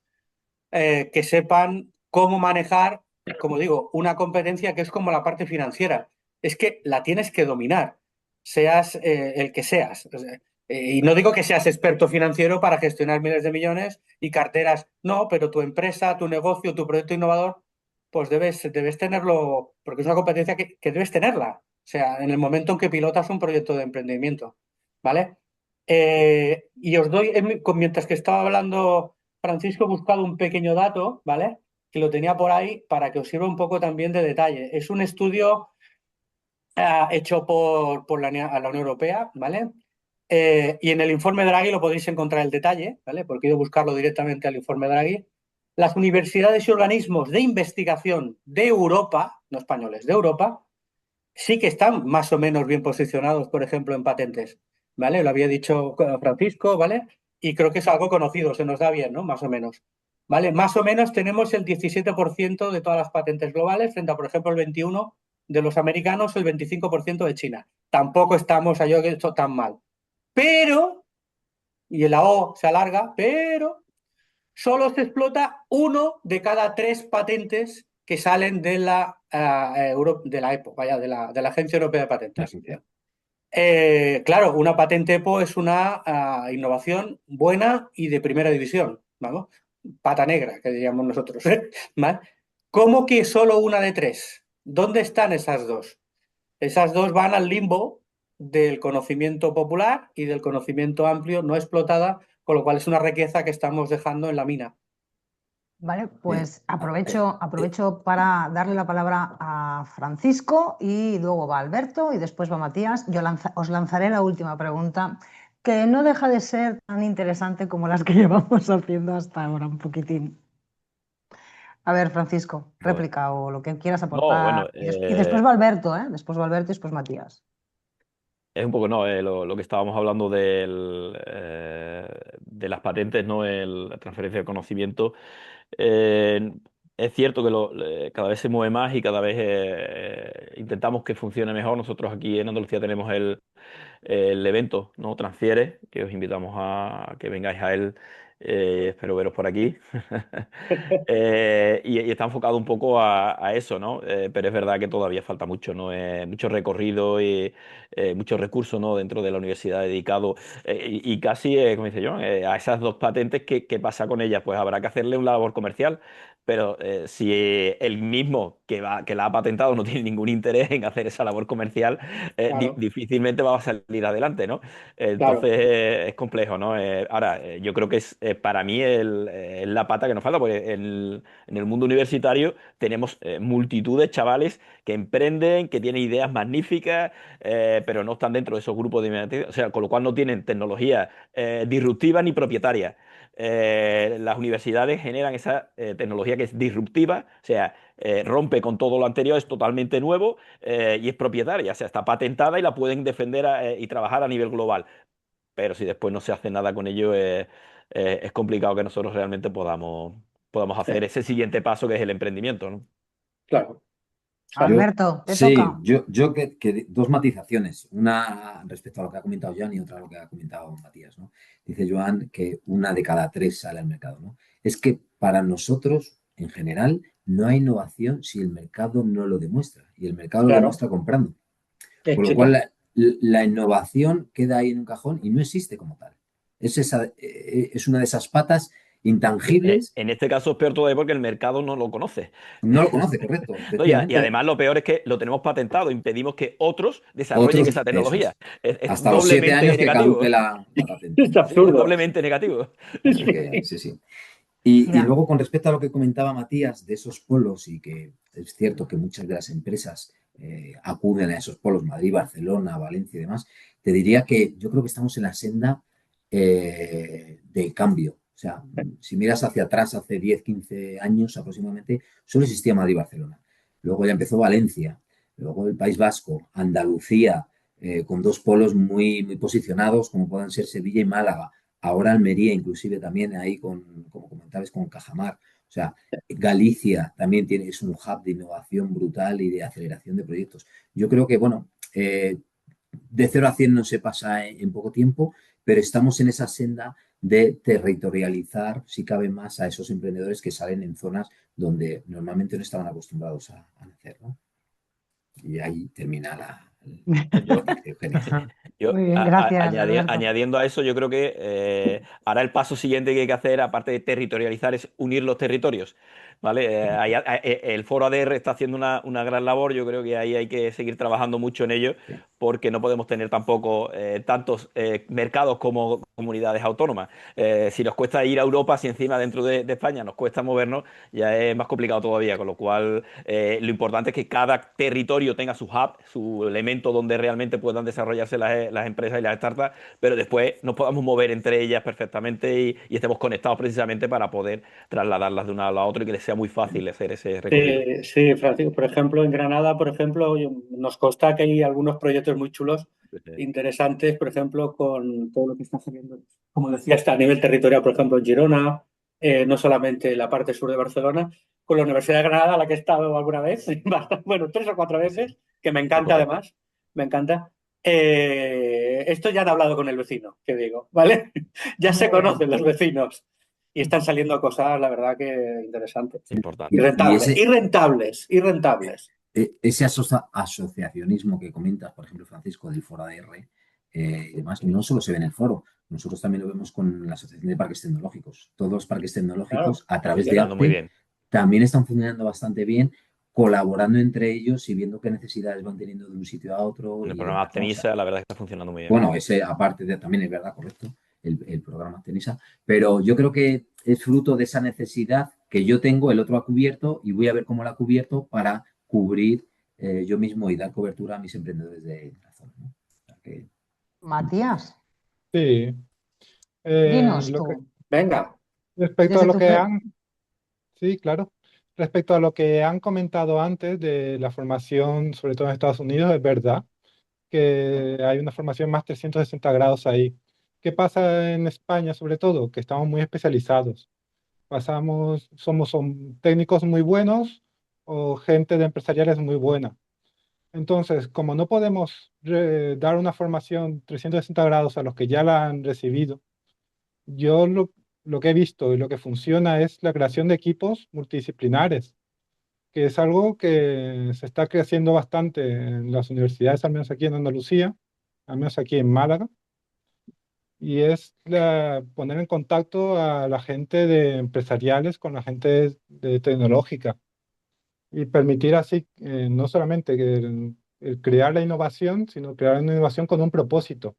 que sepan cómo manejar, como digo, una competencia que es como la parte financiera. Es que la tienes que dominar, seas el que seas. O sea, y no digo que seas experto financiero para gestionar miles de millones y carteras, no, pero tu empresa, tu negocio, tu proyecto innovador, pues debes tenerlo, porque es una competencia que debes tenerla. O sea, en el momento en que pilotas un proyecto de emprendimiento, ¿vale? Y os doy, mientras que estaba hablando Francisco, he buscado un pequeño dato, ¿vale? Que lo tenía por ahí para que os sirva un poco también de detalle. Es un estudio hecho por la Unión Europea, ¿vale? Y en el informe Draghi lo podéis encontrar el detalle, ¿vale? Porque he ido a buscarlo directamente al informe Draghi. Las universidades y organismos de investigación de Europa, no españoles, de Europa, sí que están más o menos bien posicionados, por ejemplo, en patentes, ¿vale? Lo había dicho Francisco, ¿vale? Y creo que es algo conocido, se nos da bien, ¿no? Más o menos, ¿vale? Más o menos tenemos el 17% de todas las patentes globales frente a, por ejemplo, el 21% de los americanos, el 25% de China. Tampoco estamos a yo que esto tan mal. Pero, y la O se alarga, pero solo se explota 1 de cada 3 patentes que salen de la, de la EPO, vaya, de la Agencia Europea de Patentes. Claro, una patente EPO es una innovación buena y de primera división, ¿vamos? Pata negra, que diríamos nosotros, ¿eh? ¿Vale? ¿Cómo que solo una de tres? ¿Dónde están esas dos? Esas dos van al limbo del conocimiento popular y del conocimiento amplio no explotada, con lo cual es una riqueza que estamos dejando en la mina. Vale, pues eh, aprovecho para darle la palabra a Francisco y luego va Alberto y después va Matías. Os lanzaré la última pregunta, que no deja de ser tan interesante como las que llevamos haciendo hasta ahora, un poquitín. A ver, Francisco, Pues, réplica o lo que quieras no, bueno, aportar. Y después va Alberto, ¿eh? Después va Alberto y después Matías. es un poco no, lo que estábamos hablando de las patentes, ¿no? La transferencia de conocimiento. Eh, es cierto que cada vez se mueve más y cada vez intentamos que funcione mejor. Nosotros aquí en Andalucía tenemos el evento, ¿no? Transfiere, que os invitamos a que vengáis a él. Espero veros por aquí. Y está enfocado un poco a eso, ¿no? Pero es verdad que todavía falta mucho, ¿no? Mucho recorrido y mucho recurso, ¿no? Dentro de la universidad dedicado. Y casi, como dice Joan, a esas dos patentes, ¿qué pasa con ellas? Pues habrá que hacerle una labor comercial. Pero si el mismo que la ha patentado no tiene ningún interés en hacer esa labor comercial, Claro, difícilmente va a salir adelante, ¿no? Entonces claro. es complejo, ¿no? Ahora, yo creo que es para mí la pata que nos falta, porque en el mundo universitario tenemos multitud de chavales que emprenden, que tienen ideas magníficas, pero no están dentro de esos grupos de investigación, o sea, con lo cual no tienen tecnología disruptiva ni propietaria. Las universidades generan esa tecnología que es disruptiva, o sea, rompe con todo lo anterior, es totalmente nuevo y es propietaria, o sea, está patentada y la pueden defender y trabajar a nivel global. Pero si después no se hace nada con ello, es complicado que nosotros realmente podamos hacer ese siguiente paso que es el emprendimiento, ¿no? Claro. Yo, Alberto, te sí, toca. yo que dos matizaciones, una respecto a lo que ha comentado Joan y otra a lo que ha comentado Matías, ¿no? Dice Joan que una de cada tres sale al mercado, ¿no? Es que para nosotros, en general, no hay innovación si el mercado no lo demuestra, y el mercado lo Claro. demuestra comprando. Con lo cual, Éxito. la innovación queda ahí en un cajón y no existe como tal. Es una de esas patas intangibles. En este caso es peor todavía porque el mercado no lo conoce. No lo conoce, correcto, ¿No? Y efectivamente. además lo peor es que lo tenemos patentado, impedimos que otros desarrollen Otros, esa eso tecnología. es. Es Hasta los 7 años doblemente que caduque negativo. la patente. Es Sí, es absurdo. doblemente negativo. Así que, sí, sí. Y Mira, luego, con respecto a lo que comentaba Matías de esos polos, y que es cierto que muchas de las empresas acuden a esos polos, Madrid, Barcelona, Valencia y demás, te diría que yo creo que estamos en la senda del cambio. O sea, si miras hacia atrás, hace 10 15 años aproximadamente, solo existía Madrid y Barcelona. Luego ya empezó Valencia, luego el País Vasco, Andalucía, con dos polos muy, muy posicionados, como puedan ser Sevilla y Málaga. Ahora Almería, inclusive también ahí como comentabas, con Cajamar. O sea, Galicia también es un hub de innovación brutal y de aceleración de proyectos. Yo creo que, bueno, de 0 a 100 no se pasa en poco tiempo, pero estamos en esa senda de territorializar, si cabe más, a esos emprendedores que salen en zonas donde normalmente no estaban acostumbrados a nacer, ¿no? Y ahí termina lo Yo, que dice Eugenia. Yo, muy bien, gracias, Alberto. añadiendo a eso, yo creo que ahora el paso siguiente que hay que hacer, aparte de territorializar, es unir los territorios. ¿Vale? El Foro ADR está haciendo una gran labor, yo creo que ahí hay que seguir trabajando mucho en ello, Sí. porque no podemos tener tampoco tantos mercados como comunidades autónomas. Si nos cuesta ir a Europa, si encima dentro de España nos cuesta movernos, ya es más complicado todavía, con lo cual lo importante es que cada territorio tenga su hub, su elemento donde realmente puedan desarrollarse las empresas y las startups, pero después nos podamos mover entre ellas perfectamente y estemos conectados precisamente para poder trasladarlas de una a la otra y que les sea muy fácil hacer ese recorrido. Sí, sí, Francisco. Por ejemplo, en Granada, por ejemplo, nos consta que hay algunos proyectos muy chulos, interesantes, por ejemplo, con todo lo que está haciendo, como decía, está a nivel territorial, por ejemplo, en Girona, no solamente la parte sur de Barcelona, con la Universidad de Granada, a la que he estado alguna vez, bueno, 3 o 4 veces, que me Muy encanta correcto. además, me encanta. Esto ya han hablado con el vecino, que digo, ¿vale? Ya se Muy bien. conocen los vecinos. y están saliendo cosas, la verdad que interesantes. Importante. Y rentables, ese- y rentables, y rentables. ese asociacionismo que comentas, por ejemplo, Francisco, del Foro ADR y demás, no solo se ve en el foro, nosotros también lo vemos con la Asociación de Parques Tecnológicos. Todos los parques tecnológicos, a través de Funcionando muy APTE, bien. también están funcionando bastante bien, colaborando entre ellos y viendo qué necesidades van teniendo de un sitio a otro. El Y programa demás, ¿no? O sea, Aptenisa, la verdad es que está funcionando muy bien. bueno, ese aparte de, también es verdad, correcto, el programa Tenisa, pero yo creo que es fruto de esa necesidad que yo tengo, el otro ha cubierto y voy a ver cómo la ha cubierto para cubrir yo mismo y dar cobertura a mis emprendedores de la zona, ¿no? O sea que, Matías, Sí. dinos Lo que, tú, Venga. respecto a desde lo tu... que han, sí, claro. Respecto a lo que han comentado antes de la formación, sobre todo en Estados Unidos, es verdad que hay una formación más 360 grados ahí. ¿Qué pasa en España, sobre todo? Que estamos muy especializados. Son técnicos muy buenos o gente de empresariales muy buena. Entonces, como no podemos dar una formación 360 grados a los que ya la han recibido, yo lo que he visto y lo que funciona es la creación de equipos multidisciplinares, que es algo que se está creciendo bastante en las universidades, al menos aquí en Andalucía, al menos aquí en Málaga, y es poner en contacto a la gente de empresariales con la gente de tecnológica y permitir así no solamente que el crear la innovación, sino crear una innovación con un propósito,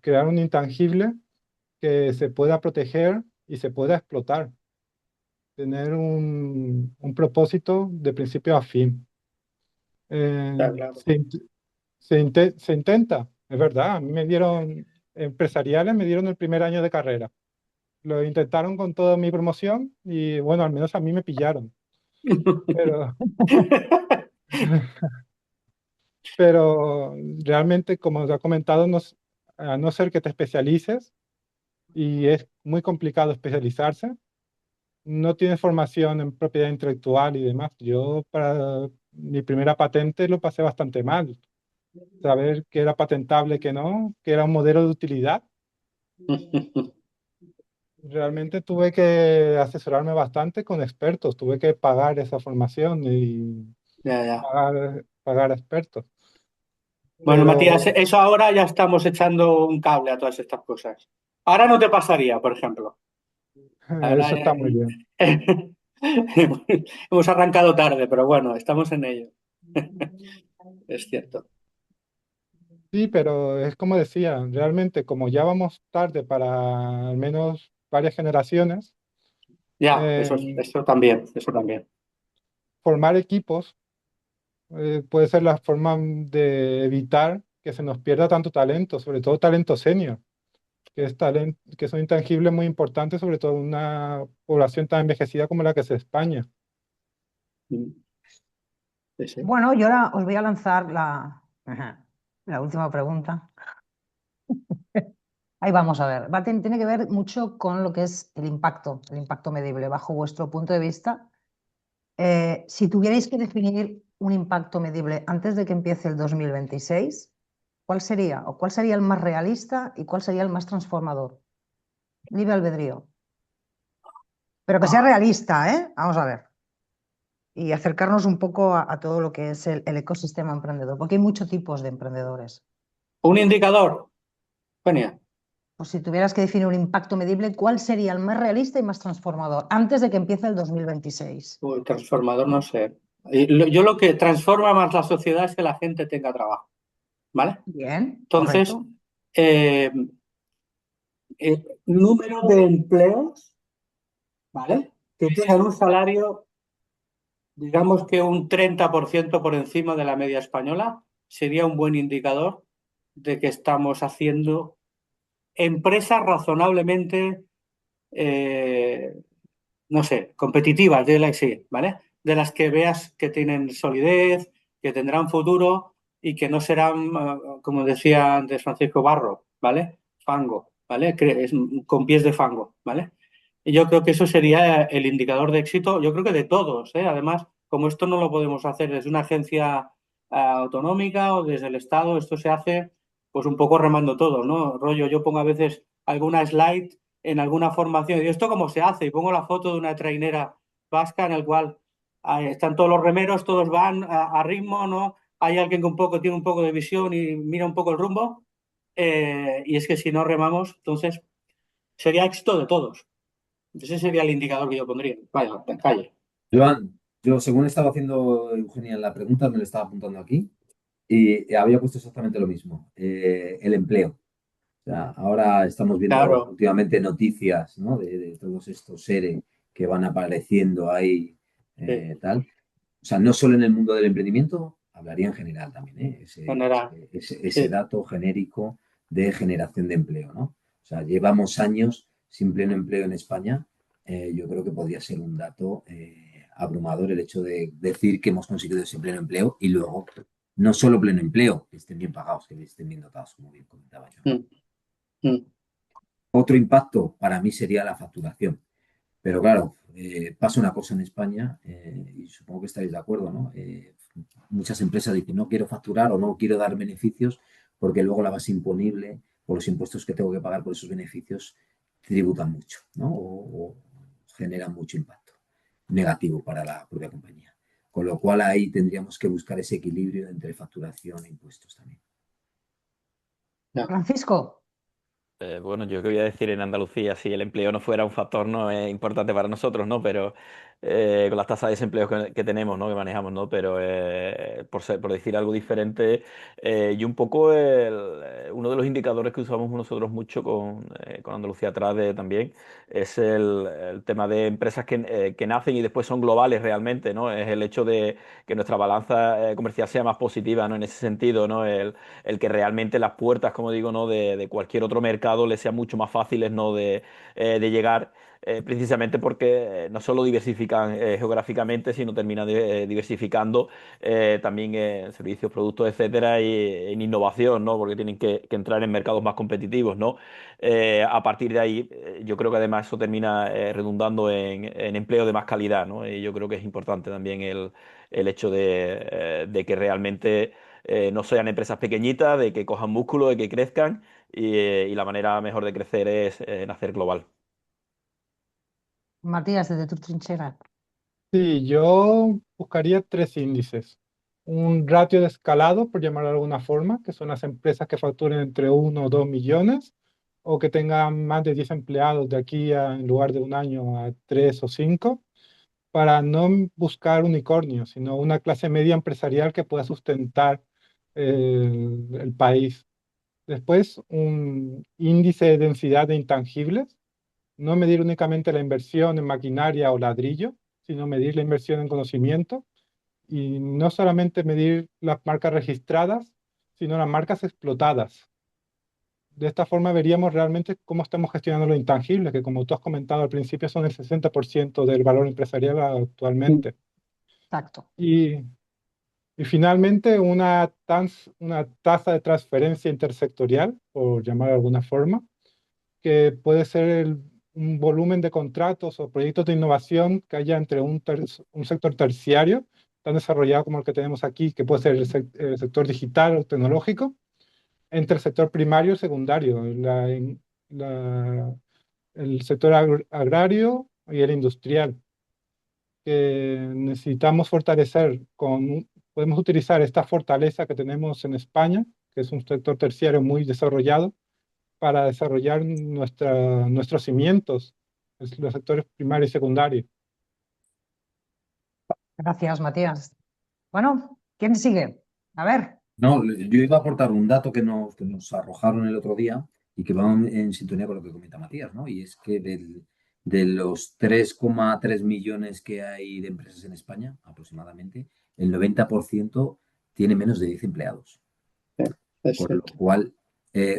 crear un intangible que se pueda proteger y se pueda explotar, tener un propósito de principio a fin. Está claro. Se intenta, es verdad, a mí me dieron, empresariales me dieron el primer año de carrera. Lo intentaron con toda mi promoción y bueno, al menos a mí me pillaron. Pero, pero realmente, como os he comentado, a no ser que te especialices, y es muy complicado especializarse, no tienes formación en propiedad intelectual y demás. Yo para mi primera patente lo pasé bastante mal. Saber qué era patentable, qué no, qué era un modelo de utilidad. Realmente tuve que asesorarme bastante con expertos, tuve que pagar esa formación y Ya, ya. pagar expertos. Bueno, Matías, Pero eso ahora ya estamos echando un cable a todas estas cosas. Ahora no te pasaría, por ejemplo. Ahora eso está muy bien. hemos arrancado tarde, pero bueno, estamos en ello. Es cierto. Sí, pero es como decía, realmente como ya vamos tarde para al menos varias generaciones, Ya, eh, eso también, eso también. formar equipos puede ser la forma de evitar que se nos pierda tanto talento, sobre todo talento senior, que es un intangible muy importante, sobre todo en una población tan envejecida como la que es España. Sí, sí. Bueno, yo ahora os voy a lanzar la última pregunta. Ahí vamos a ver. Tiene que ver mucho con lo que es el impacto medible. Bajo vuestro punto de vista, si tuvierais que definir un impacto medible antes de que empiece el 2026, ¿cuál sería? ¿O cuál sería el más realista y cuál sería el más transformador? Libre albedrío. Pero que sea realista, ¿eh? Vamos a ver. Y acercarnos un poco a todo lo que es el ecosistema emprendedor, porque hay muchos tipos de emprendedores. Un indicador, Eugenia. Pues si tuvieras que definir un impacto medible, ¿cuál sería el más realista y más transformador antes de que empiece el 2026? Uy, transformador, no sé. Yo lo que transforma más la sociedad es que la gente tenga trabajo, ¿vale? Bien, Entonces, correcto. el número de empleos, ¿vale? Que tengan un salario, digamos que un 30% por encima de la media española, sería un buen indicador de que estamos haciendo empresas razonablemente, eh, no sé, competitivas, sí, ¿vale? De las que veas que tienen solidez, que tendrán futuro y que no serán, como decía antes Francisco Barro, ¿vale? Fango, ¿vale? Con pies de fango, ¿vale? Y yo creo que eso sería el indicador de éxito, yo creo que de todos, ¿eh? Además, como esto no lo podemos hacer desde una agencia autonómica o desde el Estado, esto se hace pues un poco remando todo, ¿no? Rollo, yo pongo a veces alguna slide en alguna formación. Y esto cómo se hace, y pongo la foto de una trainera vasca en el cual están todos los remeros, todos van a ritmo, ¿no? Hay alguien que tiene un poco de visión y mira un poco el rumbo. Y es que si no remamos, entonces sería éxito de todos. Ese sería el indicador que yo pondría. Vaya, calle. Joan, yo según estaba haciendo Eugenia la pregunta, me lo estaba apuntando aquí y había puesto exactamente lo mismo, el empleo. O sea, ahora estamos viendo Claro, últimamente noticias, ¿no? de todos estos seres que van apareciendo ahí, sí, tal. O sea, no solo en el mundo del emprendimiento, hablaría en general también, ¿eh? general. Ese Sí, dato genérico de generación de empleo, ¿no? O sea, llevamos años sin pleno empleo en España. Yo creo que podría ser un dato abrumador el hecho de decir que hemos conseguido ese pleno empleo y luego no solo pleno empleo, que estén bien pagados, que estén bien dotados, como bien comentaba yo, ¿no? mm, mm, Otro impacto para mí sería la facturación. Pero claro, pasa una cosa en España, y supongo que estaréis de acuerdo, ¿no? Muchas empresas dicen, no quiero facturar o no quiero dar beneficios porque luego la base imponible por los impuestos que tengo que pagar por esos beneficios tributan mucho, ¿no? O generan mucho impacto negativo para la propia compañía. Con lo cual ahí tendríamos que buscar ese equilibrio entre facturación e impuestos también. ya. Francisco, Bueno, yo qué voy a decir en Andalucía, si el empleo no fuera un factor no es importante para nosotros, ¿no? Pero con las tasas de desempleo que tenemos, ¿no? Que manejamos, ¿no? Pero por decir algo diferente, y un poco uno de los indicadores que usamos nosotros mucho con Andalucía atrás también es el tema de empresas que nacen y después son globales realmente, ¿no? Es el hecho de que nuestra balanza comercial sea más positiva, ¿no? En ese sentido, ¿no? El que realmente las puertas, como digo, ¿no? de cualquier otro mercado les sean mucho más fáciles, ¿no? de llegar, precisamente porque no solo diversifican geográficamente, sino terminan diversificando también en servicios, productos, etcétera, y en innovación, ¿no? Porque tienen que entrar en mercados más competitivos, ¿no? A partir de ahí, yo creo que además eso termina redundando en empleo de más calidad, ¿no? Y yo creo que es importante también el hecho de que realmente no sean empresas pequeñitas, de que cojan músculo, de que crezcan y la manera mejor de crecer es nacer global. Matías, desde tu trinchera. Sí, yo buscaría tres índices. Un ratio de escalado, por llamarlo de alguna forma, que son las empresas que facturen entre 1 o 2 millones o que tengan más de 10 empleados de aquí en lugar de un año a 3 o 5, para no buscar unicornios, sino una clase media empresarial que pueda sustentar el país. Después, un índice de densidad de intangibles, no medir únicamente la inversión en maquinaria o ladrillo, sino medir la inversión en conocimiento y no solamente medir las marcas registradas, sino las marcas explotadas. De esta forma veríamos realmente cómo estamos gestionando los intangibles, que como tú has comentado al principio son el 60% del valor empresarial actualmente. Exacto. Y finalmente una tasa de transferencia intersectorial, por llamar de alguna forma, que puede ser un volumen de contratos o proyectos de innovación que haya entre un sector terciario, tan desarrollado como el que tenemos aquí, que puede ser el sector digital o tecnológico, entre el sector primario y secundario, el sector agrario y el industrial, que necesitamos fortalecer podemos utilizar esta fortaleza que tenemos en España, que es un sector terciario muy desarrollado, para desarrollar nuestros cimientos, los sectores primario y secundario. Gracias, Matías. Bueno, ¿quién sigue? A ver, No, yo iba a aportar un dato que nos arrojaron el otro día y que va en sintonía con lo que comenta Matías, ¿no? Y es que de los 3,3 millones que hay de empresas en España, aproximadamente, el 90% tiene menos de 10 empleados. Es Por lo cierto. cual,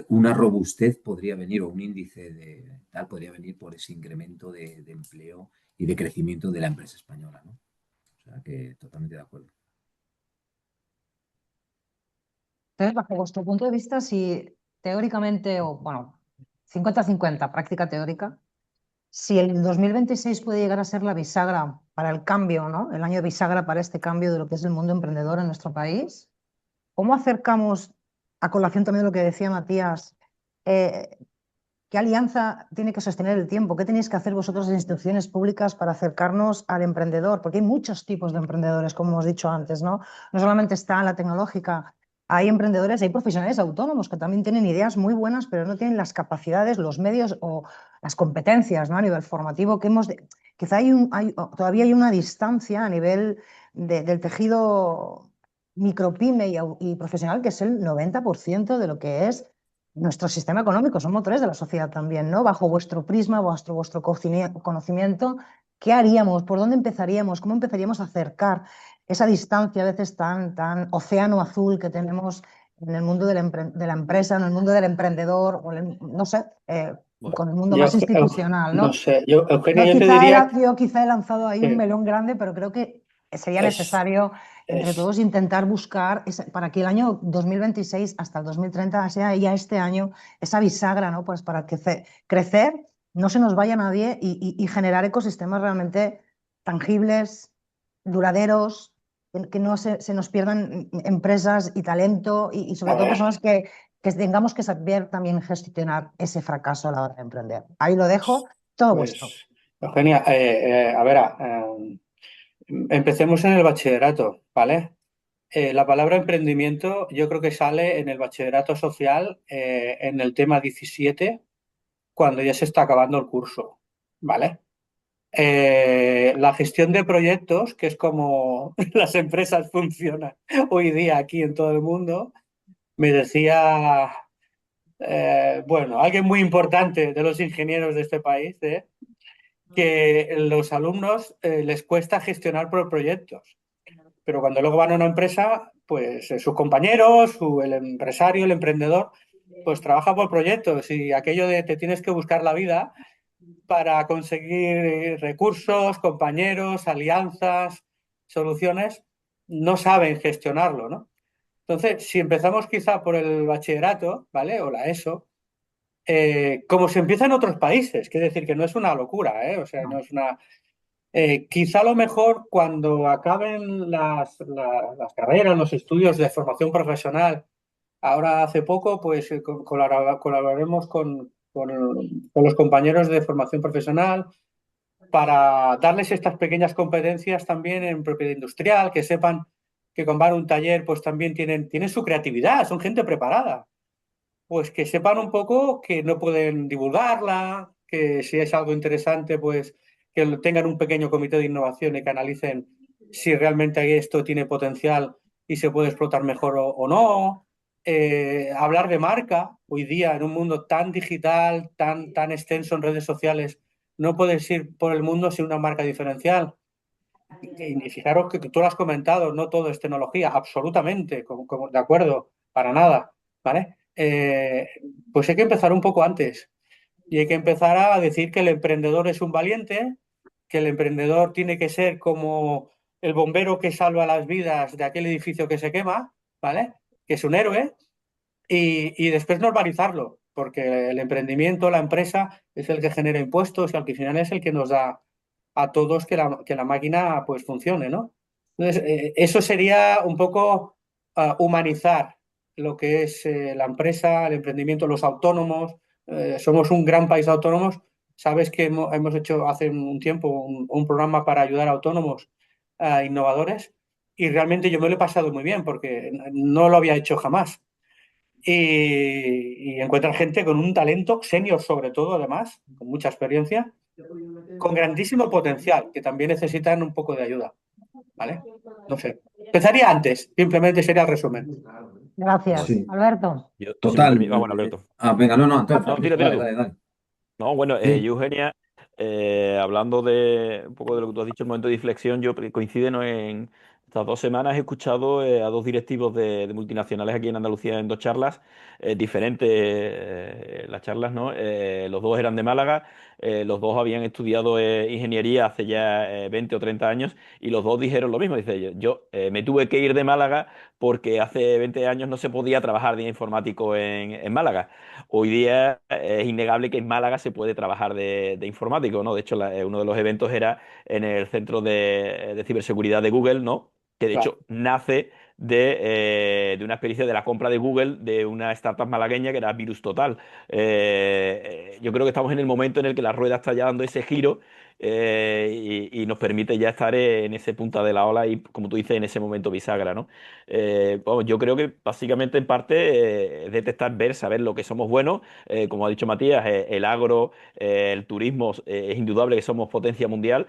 una robustez podría venir, o un índice de tal podría venir por ese incremento de empleo y de crecimiento de la empresa española, ¿no? O sea que totalmente de acuerdo. entonces, bajo vuestro punto de vista, si teóricamente, o bueno, 50-50, práctica teórica, si el 2026 puede llegar a ser la bisagra para el cambio, ¿no? El año bisagra para este cambio de lo que es el mundo emprendedor en nuestro país, ¿cómo acercamos, a colación también de lo que decía Matías, ¿Qué alianza tiene que sostener el tiempo? ¿Qué tenéis que hacer vosotros en instituciones públicas para acercarnos al emprendedor? Porque hay muchos tipos de emprendedores, como hemos dicho antes, ¿no? No solamente está la tecnológica, hay emprendedores, hay profesionales autónomos que también tienen ideas muy buenas, pero no tienen las capacidades, los medios o las competencias, ¿no? A nivel formativo, quizá todavía hay una distancia a nivel del tejido micropyme y profesional, que es el 90% de lo que es nuestro sistema económico. Son motores de la sociedad también, ¿no? Bajo vuestro prisma, vuestro conocimiento, ¿qué haríamos? ¿Por dónde empezaríamos? ¿Cómo empezaríamos a acercar esa distancia a veces tan océano azul que tenemos en el mundo de la empresa, en el mundo del emprendedor, o no sé, Bueno, con el mundo más institucional, no ¿no? sé, Eugenia, yo te diría Yo quizá he lanzado ahí un que melón grande, pero creo que sería es, necesario entre es, todos intentar buscar para que el año 2026 hasta el 2030 sea ya este año esa bisagra, ¿no? Pues para que crecer, no se nos vaya nadie y generar ecosistemas realmente tangibles, duraderos, que no se nos pierdan empresas y talento y sobre a todo ver, personas que tengamos que saber también gestionar ese fracaso a la hora de emprender. Ahí lo dejo, todo vuestro. pues, Eugenia, a ver, empecemos en el bachillerato, ¿vale? La palabra emprendimiento yo creo que sale en el bachillerato social en el tema 17 cuando ya se está acabando el curso, ¿vale? La gestión de proyectos, que es como las empresas funcionan hoy día aquí en todo el mundo, me decía, bueno, alguien muy importante de los ingenieros de este país, que los alumnos les cuesta gestionar por proyectos, pero cuando luego van a una empresa, pues sus compañeros, el empresario, el emprendedor, pues trabaja por proyectos y aquello de te tienes que buscar la vida para conseguir recursos, compañeros, alianzas, soluciones, no saben gestionarlo, ¿no? Entonces, si empezamos quizá por el bachillerato, ¿vale? O la ESO, como se empieza en otros países, quiere decir que no es una locura, ¿eh? O sea, no es una... quizá a lo mejor cuando acaben las carreras, los estudios de formación profesional, ahora hace poco, pues colaboraremos con los compañeros de formación profesional para darles estas pequeñas competencias también en propiedad industrial, que sepan que con van a un taller, pues también tienen su creatividad, son gente preparada. Pues que sepan un poco que no pueden divulgarla, que si es algo interesante, pues que tengan un pequeño comité de innovación y que analicen si realmente esto tiene potencial y se puede explotar mejor o no. Hablar de marca, hoy día en un mundo tan digital, tan extenso en redes sociales, no puedes ir por el mundo sin una marca diferencial. Y fijaros que tú lo has comentado, no todo es tecnología, absolutamente, de acuerdo, para nada, ¿vale? Pues hay que empezar un poco antes y hay que empezar a decir que el emprendedor es un valiente, que el emprendedor tiene que ser como el bombero que salva las vidas de aquel edificio que se quema, ¿vale? Que es un héroe y después normalizarlo, porque el emprendimiento, la empresa, es el que genera impuestos y al final es el que nos da a todos que la máquina pues funcione, ¿no? Entonces, eso sería un poco humanizar lo que es la empresa, el emprendimiento, los autónomos. Somos un gran país de autónomos. Sabes que hemos hecho hace un tiempo un programa para ayudar a autónomos innovadores y realmente yo me lo he pasado muy bien porque no lo había hecho jamás y encuentran gente con un talento senior sobre todo, además, con mucha experiencia, con grandísimo potencial, que también necesitan un poco de ayuda, ¿vale? No sé. Empezaría antes, simplemente sería el resumen. Gracias. Sí, Alberto. si me total. permite... bueno, Alberto. Venga, no, entonces, No, tira, tira dale, tú. dale, dale. No, bueno, Sí. Eugenia, hablando de un poco de lo que tú has dicho, el momento de inflexión, yo coincide, ¿no? En estas 2 semanas he escuchado a dos directivos de multinacionales aquí en Andalucía en dos charlas diferentes, las charlas, ¿no? Los dos eran de Málaga, los dos habían estudiado ingeniería hace ya 20 o 30 años y los dos dijeron lo mismo. Dice, yo me tuve que ir de Málaga porque hace 20 años no se podía trabajar de informático en Málaga. Hoy día es innegable que en Málaga se puede trabajar de informático, ¿no? De hecho, uno de los eventos era en el centro de ciberseguridad de Google, ¿no? Que de Claro. hecho nace de una experiencia de la compra de Google de una startup malagueña que era Virus Total. Yo creo que estamos en el momento en el que la rueda está ya dando ese giro y nos permite ya estar en ese punta de la ola y, como tú dices, en ese momento bisagra, ¿no? Vamos, yo creo que básicamente en parte es detectar, ver, saber lo que somos buenos. Como ha dicho Matías, el agro, el turismo, es indudable que somos potencia mundial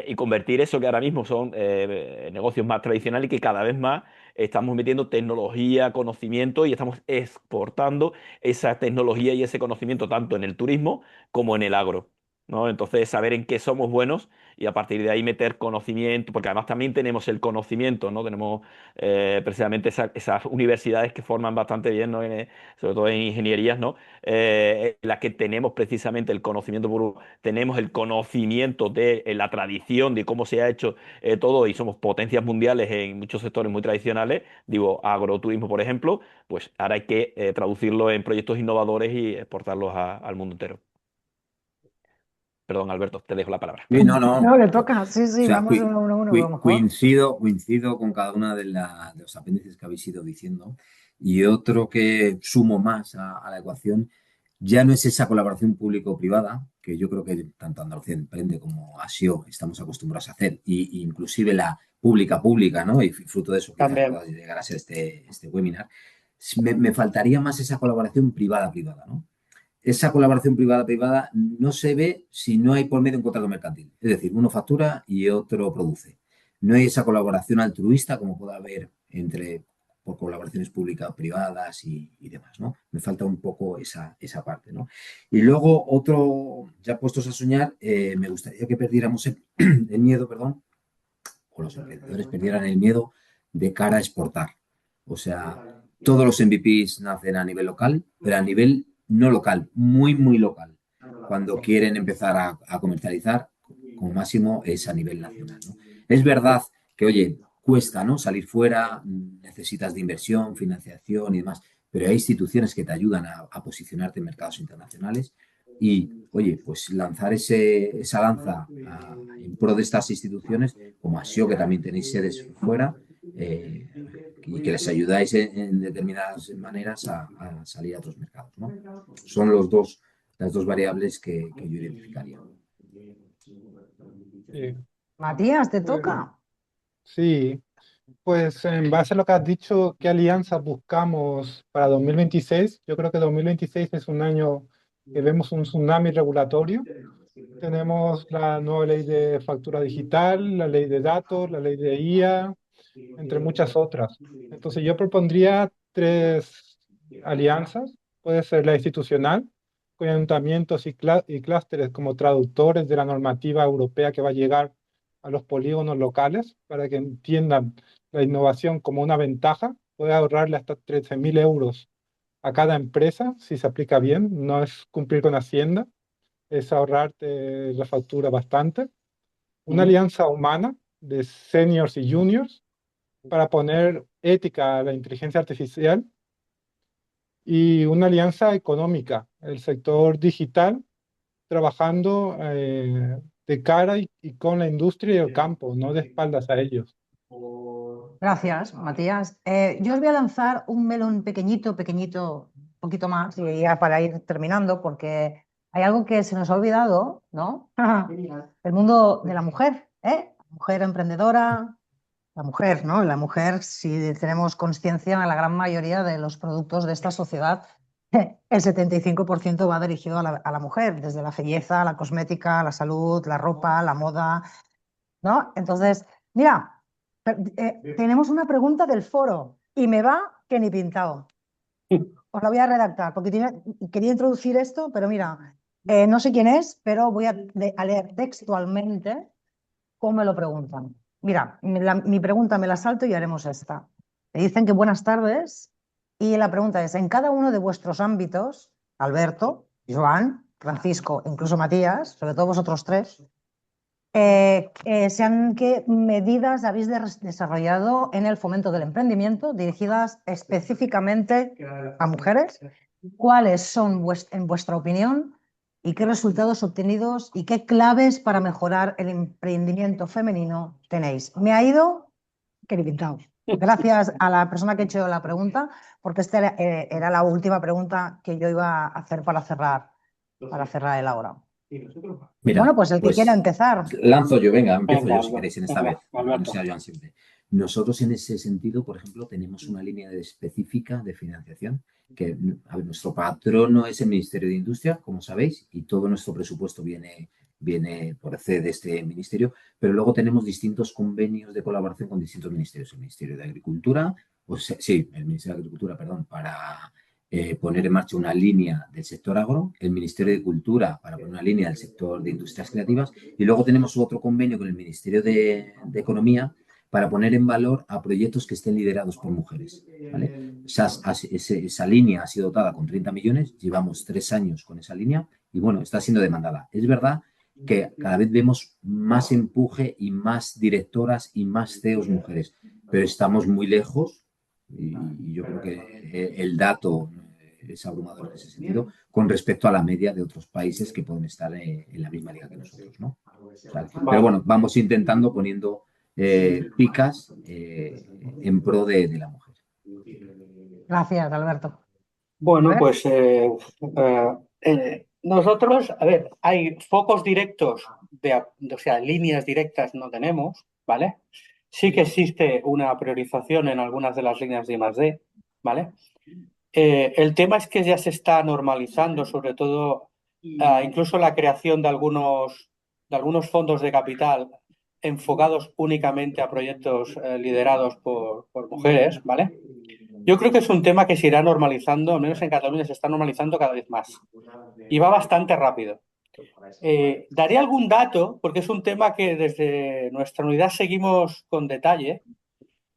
y convertir eso que ahora mismo son negocios más tradicionales y que cada vez más estamos metiendo tecnología, conocimiento y estamos exportando esa tecnología y ese conocimiento tanto en el turismo como en el agro. ¿No? Entonces, saber en qué somos buenos y a partir de ahí meter conocimiento, porque además también tenemos el conocimiento, ¿no? Tenemos precisamente esas universidades que forman bastante bien, ¿no? Sobre todo en ingenierías, ¿no? En las que tenemos precisamente el conocimiento puro, tenemos el conocimiento de la tradición, de cómo se ha hecho todo y somos potencias mundiales en muchos sectores muy tradicionales, digo, agroturismo, por ejemplo, pues ahora hay que traducirlo en proyectos innovadores y exportarlos al mundo entero. Perdón, Alberto, te dejo la palabra. Sí, no, No, no. le O toca, sí, sí, sea, vamos uno a uno, a lo mejor. coincido con cada una de los apéndices que habéis ido diciendo. Y otro que sumo más a la ecuación ya no es esa colaboración público-privada, que yo creo que tanto Andalucía Emprende como ASIO estamos acostumbrados a hacer, y inclusive la pública-pública, ¿no? Y fruto de eso quizás También. pueda llegar a ser este webinar. Me faltaría más esa colaboración privada-privada, ¿no? Esa colaboración privada-privada no se ve si no hay por medio un contrato mercantil. Es decir, uno factura y otro produce. No hay esa colaboración altruista como puede haber por colaboraciones públicas, privadas y demás, ¿no? Me falta un poco esa parte, ¿no? Y luego otro, ya puestos a soñar, me gustaría que perdiéramos el miedo, perdón, o los emprendedores perdieran el miedo de cara a exportar. O sea, todos los MVPs nacen a nivel local, pero a nivel no local, muy local. Cuando quieren empezar a comercializar, como máximo es a nivel nacional, ¿no? Es verdad que, oye, cuesta, ¿no? Salir fuera, necesitas de inversión, financiación y demás, pero hay instituciones que te ayudan a posicionarte en mercados internacionales y, oye, pues lanzar esa lanza en pro de estas instituciones, como ASIO, que también tenéis sedes fuera, y que les ayudáis en determinadas maneras a salir a otros mercados, ¿no? Son las dos variables que yo identificaría. Sí, Matías, te pues, toca. sí, pues en base a lo que has dicho, ¿qué alianzas buscamos para 2026? Yo creo que 2026 es un año que vemos un tsunami regulatorio. Tenemos la nueva ley de factura digital, la ley de datos, la ley de IA, entre muchas otras. Entonces yo propondría tres alianzas. Puede ser la institucional, con ayuntamientos y clústeres como traductores de la normativa europea que va a llegar a los polígonos locales para que entiendan la innovación como una ventaja. Puede ahorrarle hasta 13.000 euros a cada empresa si se aplica bien. No es cumplir con Hacienda, es ahorrarte la factura bastante. Una alianza humana de seniors y juniors para poner ética a la inteligencia artificial y una alianza económica, el sector digital, trabajando de cara y con la industria y el campo, no de espaldas a ellos. Gracias, Matías. Yo os voy a lanzar un melón pequeñito, un poquito más, y ya para ir terminando, porque hay algo que se nos ha olvidado, ¿no? El mundo de la mujer, ¿eh? Mujer emprendedora, la mujer, ¿no? La mujer, si tenemos conciencia, en la gran mayoría de los productos de esta sociedad, el 75% va dirigido a la mujer, desde la belleza, la cosmética, la salud, la ropa, la moda, ¿no? Entonces, mira, tenemos una pregunta del foro y me va que ni pintado. Os la voy a redactar porque quería introducir esto, pero mira, no sé quién es, pero voy a leer textualmente cómo me lo preguntan. Mira, mi pregunta me la salto y haremos esta. Me dicen que buenas tardes y la pregunta es, en cada uno de vuestros ámbitos, Alberto, Joan, Francisco, incluso Matías, sobre todo vosotros tres, ¿qué medidas habéis desarrollado en el fomento del emprendimiento dirigidas específicamente a mujeres? ¿Cuáles son, en vuestra opinión, y qué resultados obtenidos y qué claves para mejorar el emprendimiento femenino tenéis? Me ha ido que ni pintado. Gracias a la persona que ha hecho la pregunta, porque esta era la última pregunta que yo iba a hacer para cerrar el ahora. Mira, Bueno, pues el que pues quiera empezar. lanzo yo, venga, empiezo Venga, yo si queréis en esta venga, vez, que no Alberto. sea Joan siempre. Nosotros en ese sentido, por ejemplo, tenemos una línea específica de financiación que, a ver, nuestro patrono es el Ministerio de Industria, como sabéis, y todo nuestro presupuesto viene por de este ministerio, pero luego tenemos distintos convenios de colaboración con distintos ministerios. El Ministerio de Agricultura, sí, el Ministerio de Agricultura, perdón, para poner en marcha una línea del sector agro, el Ministerio de Cultura para poner una línea del sector de industrias creativas y luego tenemos otro convenio con el Ministerio de Economía para poner en valor a proyectos que estén liderados por mujeres. ¿Vale? Esa línea ha sido dotada con 30 millones, llevamos 3 años con esa línea y bueno, está siendo demandada. Es verdad que cada vez vemos más empuje y más directoras y más CEOs mujeres, pero estamos muy lejos y yo creo que el dato es abrumador en ese sentido con respecto a la media de otros países que pueden estar en la misma liga que nosotros, ¿no? O sea, pero bueno, vamos intentando poniendo picas en pro de la mujer. Gracias, Alberto. Bueno, ¿Vale? pues nosotros, a ver, hay focos directos, o sea, líneas directas no tenemos, ¿vale? Sí que existe una priorización en algunas de las líneas de I+D, ¿vale? El tema es que ya se está normalizando, sobre todo, incluso la creación de algunos fondos de capital enfocados únicamente a proyectos liderados por mujeres, ¿vale? Yo creo que es un tema que se irá normalizando, al menos en Cataluña se está normalizando cada vez más. Y va bastante rápido. Daré algún dato, porque es un tema que desde nuestra unidad seguimos con detalle,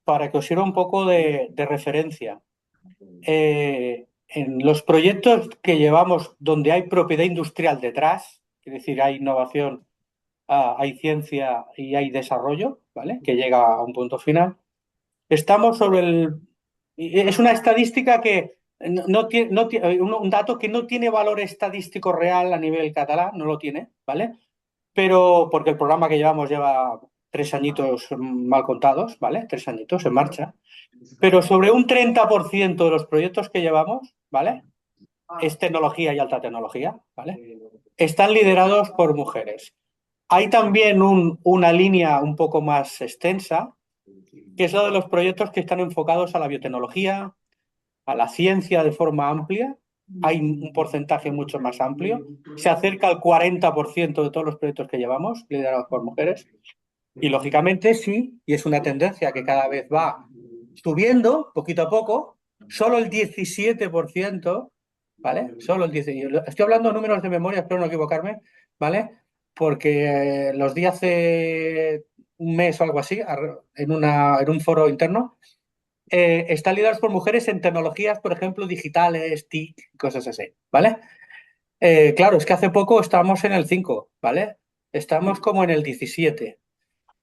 para que os sirva un poco de referencia. En los proyectos que llevamos donde hay propiedad industrial detrás, es decir, hay innovación, hay ciencia y hay desarrollo, ¿vale? Que llega a un punto final. Estamos sobre el... Es una estadística que un dato que no tiene valor estadístico real a nivel catalán, no lo tiene, ¿vale? Pero porque el programa que llevamos lleva 3 añitos mal contados, ¿vale? 3 añitos en marcha. Pero sobre un 30% de los proyectos que llevamos, ¿vale? Es tecnología y alta tecnología, ¿vale? Están liderados por mujeres. Hay también una línea un poco más extensa, que es la de los proyectos que están enfocados a la biotecnología, a la ciencia de forma amplia. Hay un porcentaje mucho más amplio. Se acerca al 40% de todos los proyectos que llevamos, liderados por mujeres. Y lógicamente sí, y es una tendencia que cada vez va subiendo poquito a poco, solo el 17%, ¿vale? Solo el 17%. Estoy hablando de números de memoria, espero no equivocarme, ¿vale? Porque los di hace un mes o algo así, en un foro interno, están liderados por mujeres en tecnologías, por ejemplo, digitales, TIC, cosas así, ¿vale? Claro, es que hace poco estábamos en el 5, ¿vale? Estamos como en el 17.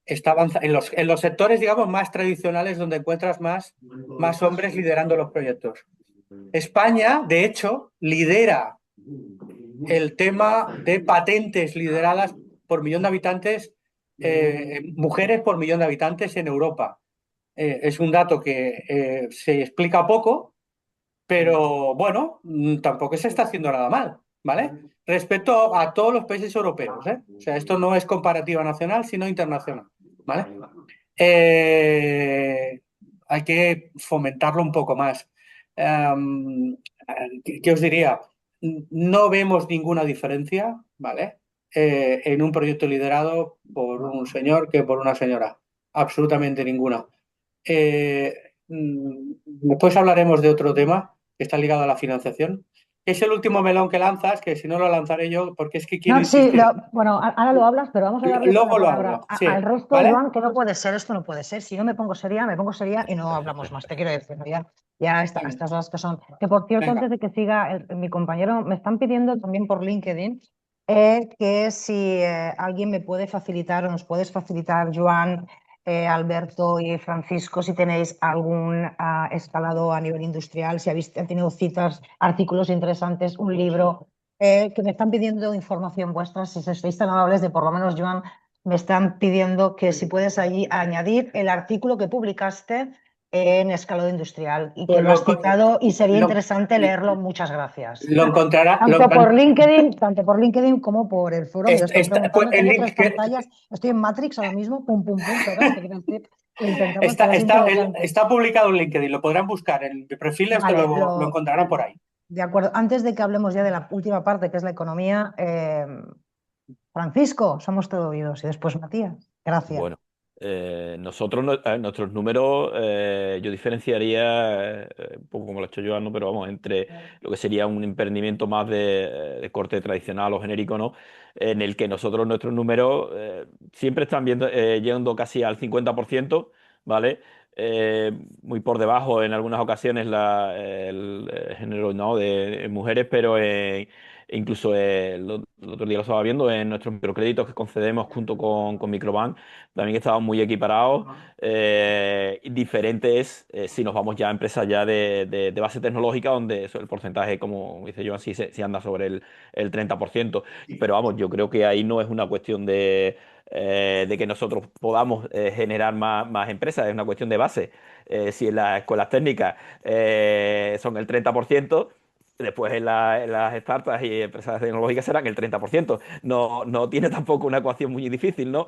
Está en los sectores, digamos, más tradicionales donde encuentras más hombres liderando los proyectos. España, de hecho, lidera el tema de patentes lideradas por millón de habitantes, mujeres por millón de habitantes en Europa. Es un dato que se explica poco, pero bueno, tampoco se está haciendo nada mal, ¿vale? Respecto a todos los países europeos, ¿eh? O sea, esto no es comparativa nacional, sino internacional, ¿vale? Hay que fomentarlo un poco más. ¿Qué os diría? No vemos ninguna diferencia, ¿vale? En un proyecto liderado por un señor que por una señora. Absolutamente ninguna. Después hablaremos de otro tema que está ligado a la financiación. Es el último melón que lanzas, que si no lo lanzaré yo, porque es que quiero No, sí, insistir. bueno, ahora lo hablas, pero vamos a darle la Luego lo palabra hablo, sí, al resto, ¿vale? Joan, que no puede ser, esto no puede ser. Si yo me pongo seria y no hablamos más, te quiero decir, ¿no? Ya estas las que son. Que por cierto, Venga. antes de que siga mi compañero, me están pidiendo también por LinkedIn que si alguien me puede facilitar o nos puedes facilitar, Joan, Alberto y Francisco, si tenéis algún escalado a nivel industrial, si han tenido citas, artículos interesantes, un libro. Que me están pidiendo información vuestra, si estáis tan amables de por lo menos, Joan, me están pidiendo que si puedes allí añadir el artículo que publicaste en escalado industrial y que Pues lo has citado y sería lo- interesante leerlo. Muchas gracias. lo encontrará. Tanto por LinkedIn como por el foro. Me lo están preguntando. El Tengo link tres pantallas. Estoy en Matrix ahora mismo. Pum, pum, pum. Pero te quiero decir, lo intentamos, pero es interesante. está publicado en LinkedIn, lo podrán buscar en mi perfil, Vale, lo encontrarán por ahí. de acuerdo. Antes de que hablemos ya de la última parte, que es la economía, Francisco, somos todo oídos. Y después Matías. Gracias. Bueno, nosotros, nuestros números, yo diferenciaría, un poco como lo ha hecho Joan, ¿no? Pero vamos, entre lo que sería un emprendimiento más de corte tradicional o genérico, ¿no? En el que nosotros, nuestros números, siempre están llegando casi al 50%, ¿vale? Muy por debajo en algunas ocasiones el género, ¿no? de mujeres, pero incluso el otro día lo estaba viendo en nuestros microcréditos que concedemos junto con Microbank, también estaban muy equiparados. Diferente es si nos vamos ya a empresas ya de base tecnológica, donde el porcentaje, como dice yo, sí anda sobre el 30%. Pero vamos, yo creo que ahí no es una cuestión de que nosotros podamos generar más empresas, es una cuestión de base. Si en las escuelas técnicas son el 30%, después en las startups y empresas tecnológicas serán el 30%. No tiene tampoco una ecuación muy difícil, ¿no?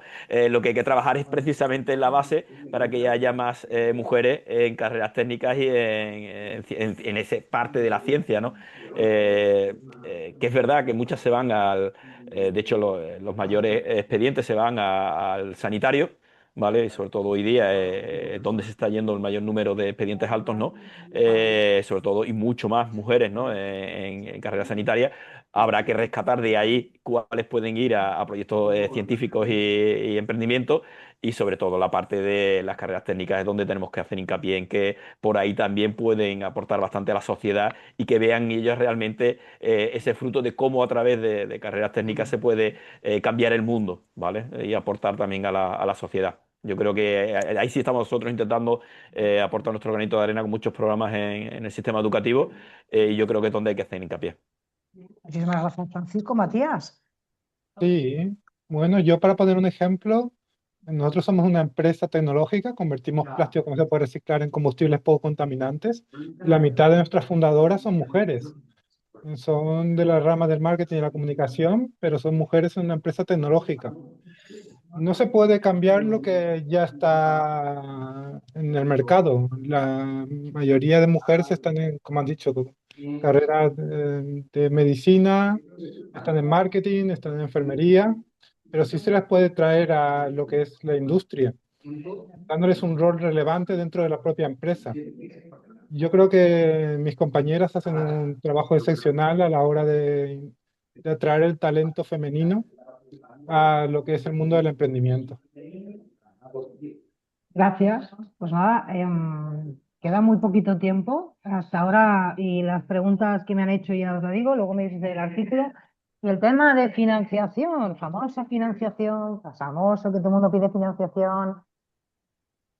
Lo que hay que trabajar es precisamente en la base para que haya más mujeres en carreras técnicas y en esa parte de la ciencia, ¿no? Que es verdad que muchas se van de hecho, los mayores expedientes se van al sanitario. ¿Vale? Y sobre todo hoy día, donde se está yendo el mayor número de expedientes altos, ¿no? Sobre todo, y mucho más mujeres, ¿no? En carrera sanitaria. Habrá que rescatar de ahí cuáles pueden ir a proyectos científicos y emprendimientos, y sobre todo la parte de las carreras técnicas es donde tenemos que hacer hincapié en que por ahí también pueden aportar bastante a la sociedad y que vean ellos realmente ese fruto de cómo a través de carreras técnicas se puede cambiar el mundo, ¿vale? Y aportar también a la sociedad. Yo creo que ahí sí estamos nosotros intentando aportar nuestro granito de arena con muchos programas en el sistema educativo, y yo creo que es donde hay que hacer hincapié. Muchísimas gracias, Francisco. Matías. Sí, bueno, yo para poner un ejemplo, nosotros somos una empresa tecnológica, convertimos plástico que no se puede reciclar en combustibles poco contaminantes. La mitad de nuestras fundadoras son mujeres. Son de la rama del marketing y la comunicación, pero son mujeres en una empresa tecnológica. No se puede cambiar lo que ya está en el mercado. La mayoría de mujeres están en, como han dicho, carreras de medicina, están en marketing, están en enfermería, pero sí se las puede traer a lo que es la industria, dándoles un rol relevante dentro de la propia empresa. Yo creo que mis compañeras hacen un trabajo excepcional a la hora de atraer el talento femenino a lo que es el mundo del emprendimiento. Gracias. Pues nada, queda muy poquito tiempo hasta ahora y las preguntas que me han hecho ya os lo digo, luego me dices del artículo. Y el tema de financiación, famosa financiación, famoso que todo el mundo pide financiación.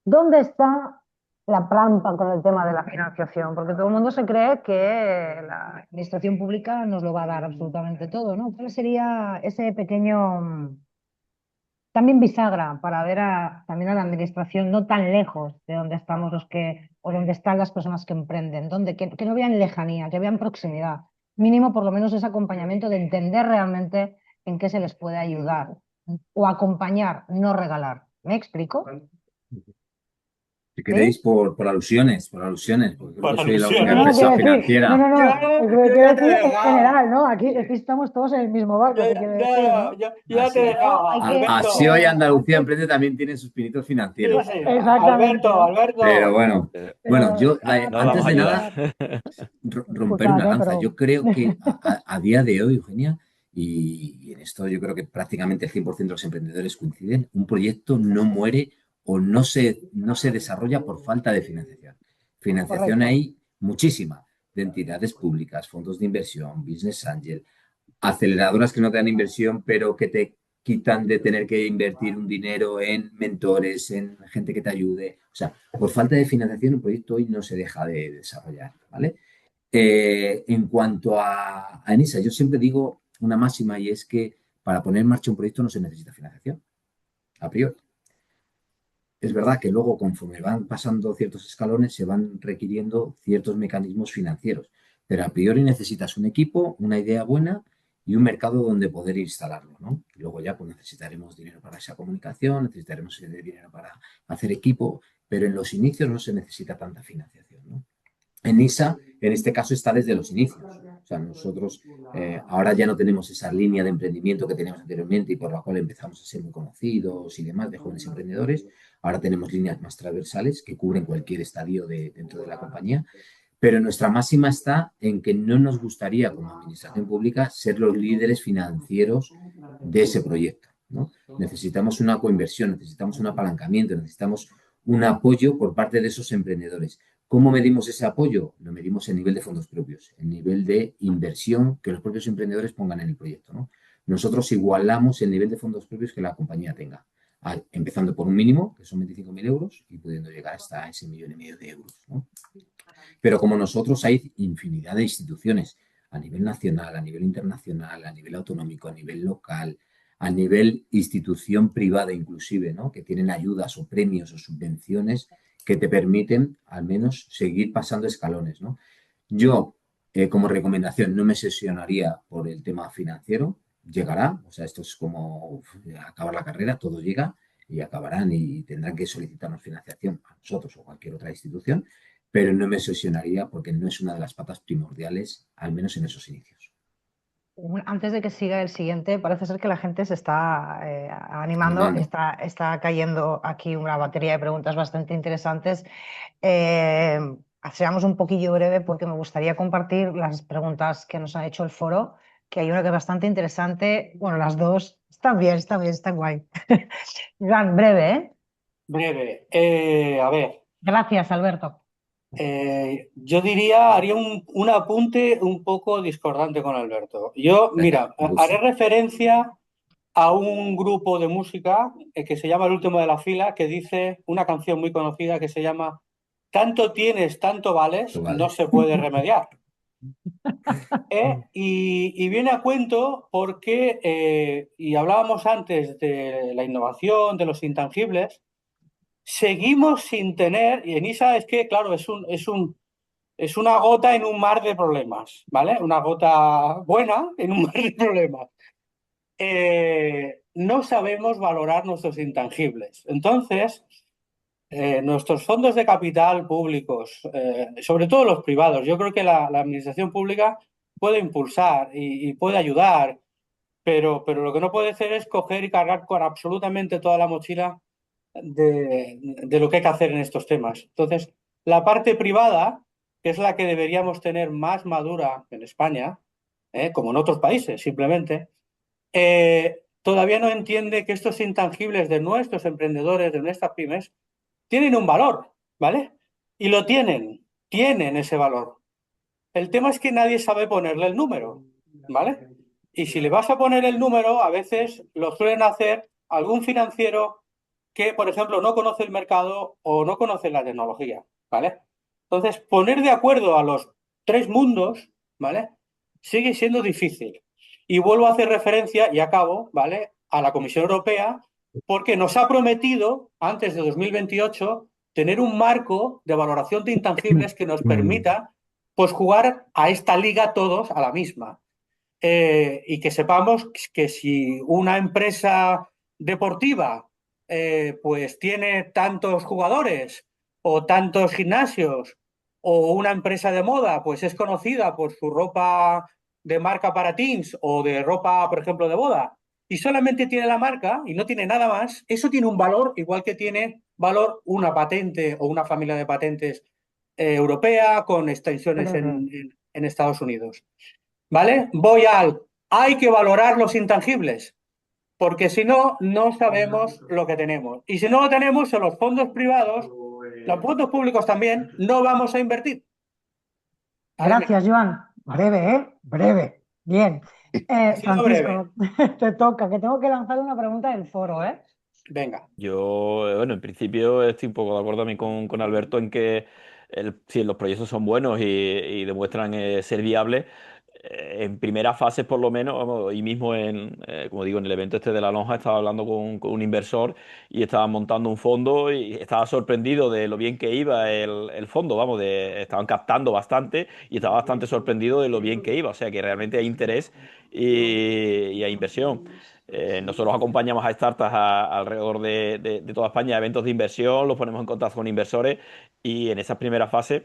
¿Dónde está la trampa con el tema de la financiación? Porque todo el mundo se cree que la administración pública nos lo va a dar absolutamente todo, ¿no? ¿Cuál sería ese pequeño también bisagra para ver también a la administración no tan lejos de donde estamos los que, o donde están las personas que emprenden, que no vean lejanía, que vean proximidad, mínimo por lo menos ese acompañamiento de entender realmente en qué se les puede ayudar o acompañar, no regalar? ¿Me explico? Si ¿Sí? queréis, por alusiones, porque creo Por que soy la alusiones. única No, no, empresa quiero decir, financiera. quiero Yo ya te decir en dejaba. general, ¿no? Aquí estamos todos en el mismo barco, te quiero decir, ¿no? Yo ya te Así. dejaba, Hay que- Así hoy Alberto. Andalucía Emprende también tiene sus pinitos financieros. Sí, sí. Exactamente, ¿no? Alberto. Pero bueno, yo No antes damos de ayuda. nada romper Disculpad, una lanza. pero Yo creo que a día de hoy, Eugenia, y en esto yo creo que prácticamente el 100% de los emprendedores coinciden, un proyecto no muere o no se desarrolla por falta de financiación. Financiación correcto. hay muchísima, de entidades públicas, fondos de inversión, business angel, aceleradoras que no te dan inversión, pero que te quitan de tener que invertir un dinero en mentores, en gente que te ayude. O sea, por falta de financiación, un proyecto hoy no se deja de desarrollar, ¿vale? En cuanto a Enisa, yo siempre digo una máxima y es que para poner en marcha un proyecto no se necesita financiación, a priori. es verdad que luego, conforme van pasando ciertos escalones, se van requiriendo ciertos mecanismos financieros. Pero a priori necesitas un equipo, una idea buena y un mercado donde poder instalarlo, ¿no? Y luego ya pues necesitaremos dinero para esa comunicación, necesitaremos dinero para hacer equipo, pero en los inicios no se necesita tanta financiación, ¿no? En ISA, en este caso, está desde los inicios. O sea, nosotros ahora ya no tenemos esa línea de emprendimiento que teníamos anteriormente y por la cual empezamos a ser muy conocidos y demás de jóvenes emprendedores. Ahora tenemos líneas más transversales que cubren cualquier estadio dentro de la compañía. Pero nuestra máxima está en que no nos gustaría, como administración pública, ser los líderes financieros de ese proyecto, ¿no? Necesitamos una coinversión, necesitamos un apalancamiento, necesitamos un apoyo por parte de esos emprendedores. ¿Cómo medimos ese apoyo? Lo medimos en nivel de fondos propios, en nivel de inversión que los propios emprendedores pongan en el proyecto, ¿no? Nosotros igualamos el nivel de fondos propios que la compañía tenga, empezando por un mínimo, que son 25.000 euros, y pudiendo llegar hasta ese 1,5 millones de euros, ¿no? Pero como nosotros hay infinidad de instituciones a nivel nacional, a nivel internacional, a nivel autonómico, a nivel local, a nivel institución privada inclusive, ¿no? Que tienen ayudas o premios o subvenciones que te permiten al menos seguir pasando escalones, ¿no? Yo, como recomendación, no me sesionaría por el tema financiero, llegará, o sea, esto es como acabar la carrera, todo llega y acabarán y tendrán que solicitarnos financiación a nosotros o cualquier otra institución, pero no me obsesionaría porque no es una de las patas primordiales, al menos en esos inicios. Antes de que siga el siguiente, parece ser que la gente se está animando, Animando. está cayendo aquí una batería de preguntas bastante interesantes. Seamos un poquillo breve porque me gustaría compartir las preguntas que nos ha hecho el foro, que hay una que es bastante interesante. Bueno, las dos están bien, están guay. Iván, breve, ¿eh? Breve. A ver, Gracias, Alberto. yo diría, haría un apunte un poco discordante con Alberto. Yo, mira, Me haré gusta. referencia a un grupo de música que se llama El último de la fila, que dice una canción muy conocida que se llama Tanto tienes, tanto vales, no Vale. se puede remediar. Y viene a cuento porque, y hablábamos antes de la innovación, de los intangibles, seguimos sin tener, y en ISA es que, claro, es una gota en un mar de problemas, ¿vale? Una gota buena en un mar de problemas. No sabemos valorar nuestros intangibles. Entonces, nuestros fondos de capital públicos, sobre todo los privados, yo creo que la administración pública puede impulsar y puede ayudar, pero lo que no puede hacer es coger y cargar con absolutamente toda la mochila de lo que hay que hacer en estos temas. Entonces, la parte privada, que es la que deberíamos tener más madura en España, como en otros países, simplemente, todavía no entiende que estos intangibles de nuestros emprendedores, de nuestras pymes, tienen un valor, ¿vale? Y lo tienen ese valor. El tema es que nadie sabe ponerle el número, ¿vale? Y si le vas a poner el número, a veces lo suelen hacer algún financiero que, por ejemplo, no conoce el mercado o no conoce la tecnología, ¿vale? Entonces, poner de acuerdo a los tres mundos, ¿vale? Sigue siendo difícil. Y vuelvo a hacer referencia, y acabo, ¿vale? A la Comisión Europea, porque nos ha prometido, antes de 2028, tener un marco de valoración de intangibles que nos permita, pues, jugar a esta liga todos a la misma. Y que sepamos que si una empresa deportiva pues tiene tantos jugadores o tantos gimnasios, o una empresa de moda pues es conocida por su ropa de marca para teens o de ropa, por ejemplo, de boda, y solamente tiene la marca y no tiene nada más, eso tiene un valor igual que tiene valor una patente o una familia de patentes europea con extensiones en Estados Unidos. ¿Vale? Hay que valorar los intangibles, porque si no, no sabemos lo que tenemos. Y si no lo tenemos en los fondos privados, los fondos públicos también, no vamos a invertir. Gracias, Joan. Breve, ¿eh? Breve. Bien. Ha sido breve. Francisco, te toca, que tengo que lanzar una pregunta del foro, ¿eh? Venga. Yo, bueno, en principio estoy un poco de acuerdo también con Alberto en que si los proyectos son buenos y demuestran ser viables, en primeras fases por lo menos, vamos, y mismo como digo, en el evento este de la lonja estaba hablando con un inversor y estaba montando un fondo y estaba sorprendido de lo bien que iba el fondo, vamos, estaban captando bastante y estaba bastante sorprendido de lo bien que iba, o sea que realmente hay interés y hay inversión. Nosotros acompañamos a startups alrededor de toda España a eventos de inversión, los ponemos en contacto con inversores y en esas primeras fases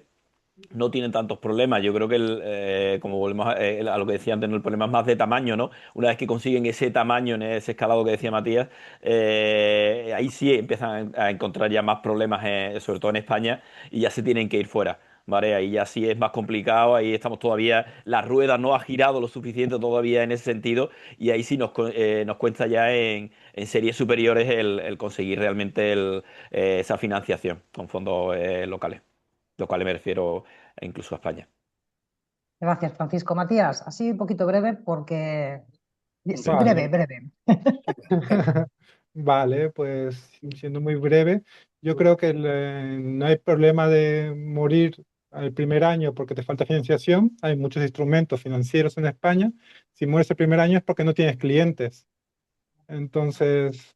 no tienen tantos problemas. Yo creo que, como volvemos a lo que decía antes, ¿no? El problema es más de tamaño, ¿no? Una vez que consiguen ese tamaño, en ese escalado que decía Matías, ahí sí empiezan a encontrar ya más problemas, sobre todo en España, y ya se tienen que ir fuera. ¿Vale? Ahí ya sí es más complicado, ahí estamos todavía, la rueda no ha girado lo suficiente todavía en ese sentido, y ahí sí nos cuesta ya en series superiores el conseguir realmente esa financiación con fondos locales me refiero incluso a España. Gracias, Francisco. Matías, así un poquito breve porque... Sí, breve, Vale. breve. Vale, pues siendo muy breve, yo creo que no hay problema de morir al primer año porque te falta financiación. Hay muchos instrumentos financieros en España. Si mueres el primer año es porque no tienes clientes. Entonces,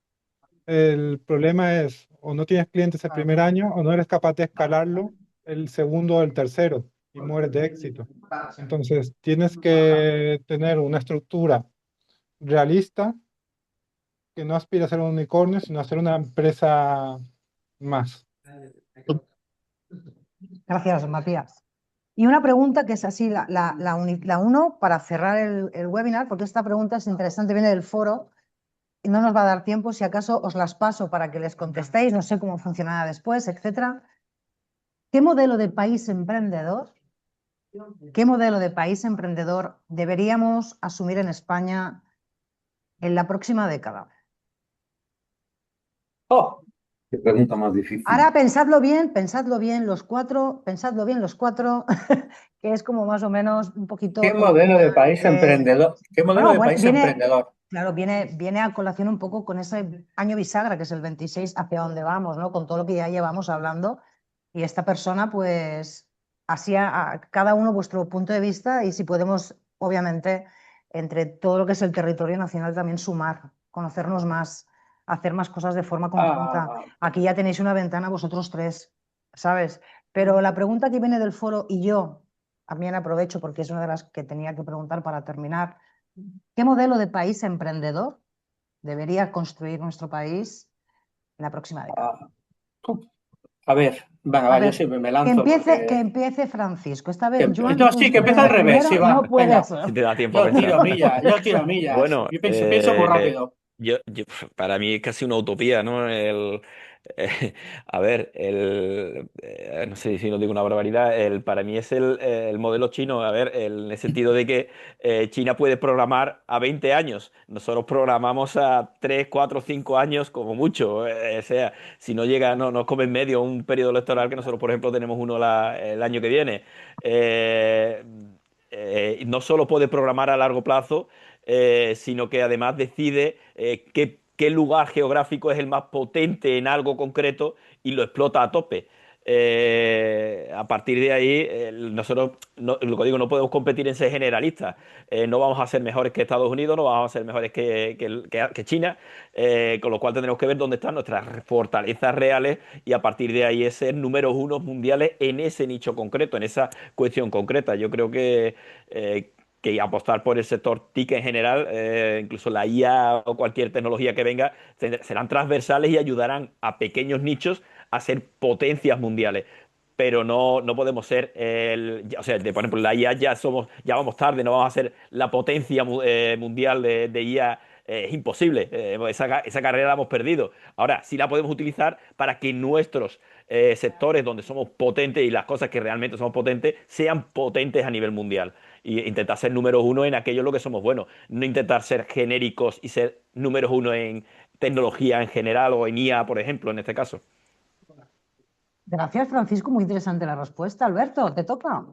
el problema es o no tienes clientes el primer año o no eres capaz de escalarlo el segundo o el tercero y mueres de éxito. Entonces, tienes que tener una estructura realista que no aspira a ser un unicornio, sino a ser una empresa más. Gracias, Matías. Y una pregunta que es así, la uno para cerrar el webinar, porque esta pregunta es interesante, viene del foro y no nos va a dar tiempo, si acaso os las paso para que les contestéis, no sé cómo funcionará después, etcétera. ¿Qué modelo de país emprendedor, qué modelo de país emprendedor deberíamos asumir en España en la próxima década? Oh, Qué pregunta más difícil. Ahora pensadlo bien los cuatro, que es como más o menos un poquito... ¿qué modelo de país emprendedor? ¿Qué modelo de país emprendedor? Claro, viene a colación un poco con ese año bisagra, que es el 26, hacia dónde vamos, ¿no? Con todo lo que ya llevamos hablando. Y esta persona, pues, así a cada uno vuestro punto de vista y si podemos, obviamente, entre todo lo que es el territorio nacional también sumar, conocernos más, hacer más cosas de forma conjunta. Aquí ya tenéis una ventana vosotros tres, ¿sabes? Pero la pregunta que viene del foro, y yo también aprovecho porque es una de las que tenía que preguntar para terminar, ¿qué modelo de país emprendedor debería construir nuestro país en la próxima década? A ver, venga, A va, yo ver, siempre me que lanzo que porque... empiece Francisco. Esta vez, Joan, No, que sí, que considera empiece al el revés, sí, primero, no va, puede venga. ser. Si te da tiempo a pensar. Yo tiro millas. Bueno, Yo pienso muy rápido. para mí es casi una utopía, ¿no? A ver, no sé si no digo una barbaridad, para mí es el modelo chino, a ver, en el sentido de que China puede programar a 20 años, nosotros programamos a 3 4 5 años como mucho, o sea, si no llega, no nos come en medio un periodo electoral que nosotros, por ejemplo, tenemos uno el año que viene. Eh, no solo puede programar a largo plazo, sino que además decide qué lugar geográfico es el más potente en algo concreto y lo explota a tope. A partir de ahí, nosotros, lo que digo, no podemos competir en ser generalistas. No vamos a ser mejores que Estados Unidos, no vamos a ser mejores que China, con lo cual tendremos que ver dónde están nuestras fortalezas reales y a partir de ahí es ser números unos mundiales en ese nicho concreto, en esa cuestión concreta. Yo creo que apostar por el sector TIC en general, incluso la IA o cualquier tecnología que venga, serán transversales y ayudarán a pequeños nichos a ser potencias mundiales. Pero no podemos ser o sea, por ejemplo, la IA ya vamos tarde, no vamos a ser la potencia mundial de IA. Es imposible, esa carrera la hemos perdido. Ahora sí la podemos utilizar para que nuestros sectores donde somos potentes y las cosas que realmente somos potentes sean potentes a nivel mundial y intentar ser números uno en aquello en lo que somos buenos. No intentar ser genéricos y ser números uno en tecnología en general o en IA, por ejemplo, en este caso. Gracias, Francisco. Muy interesante la respuesta. Alberto, te toca.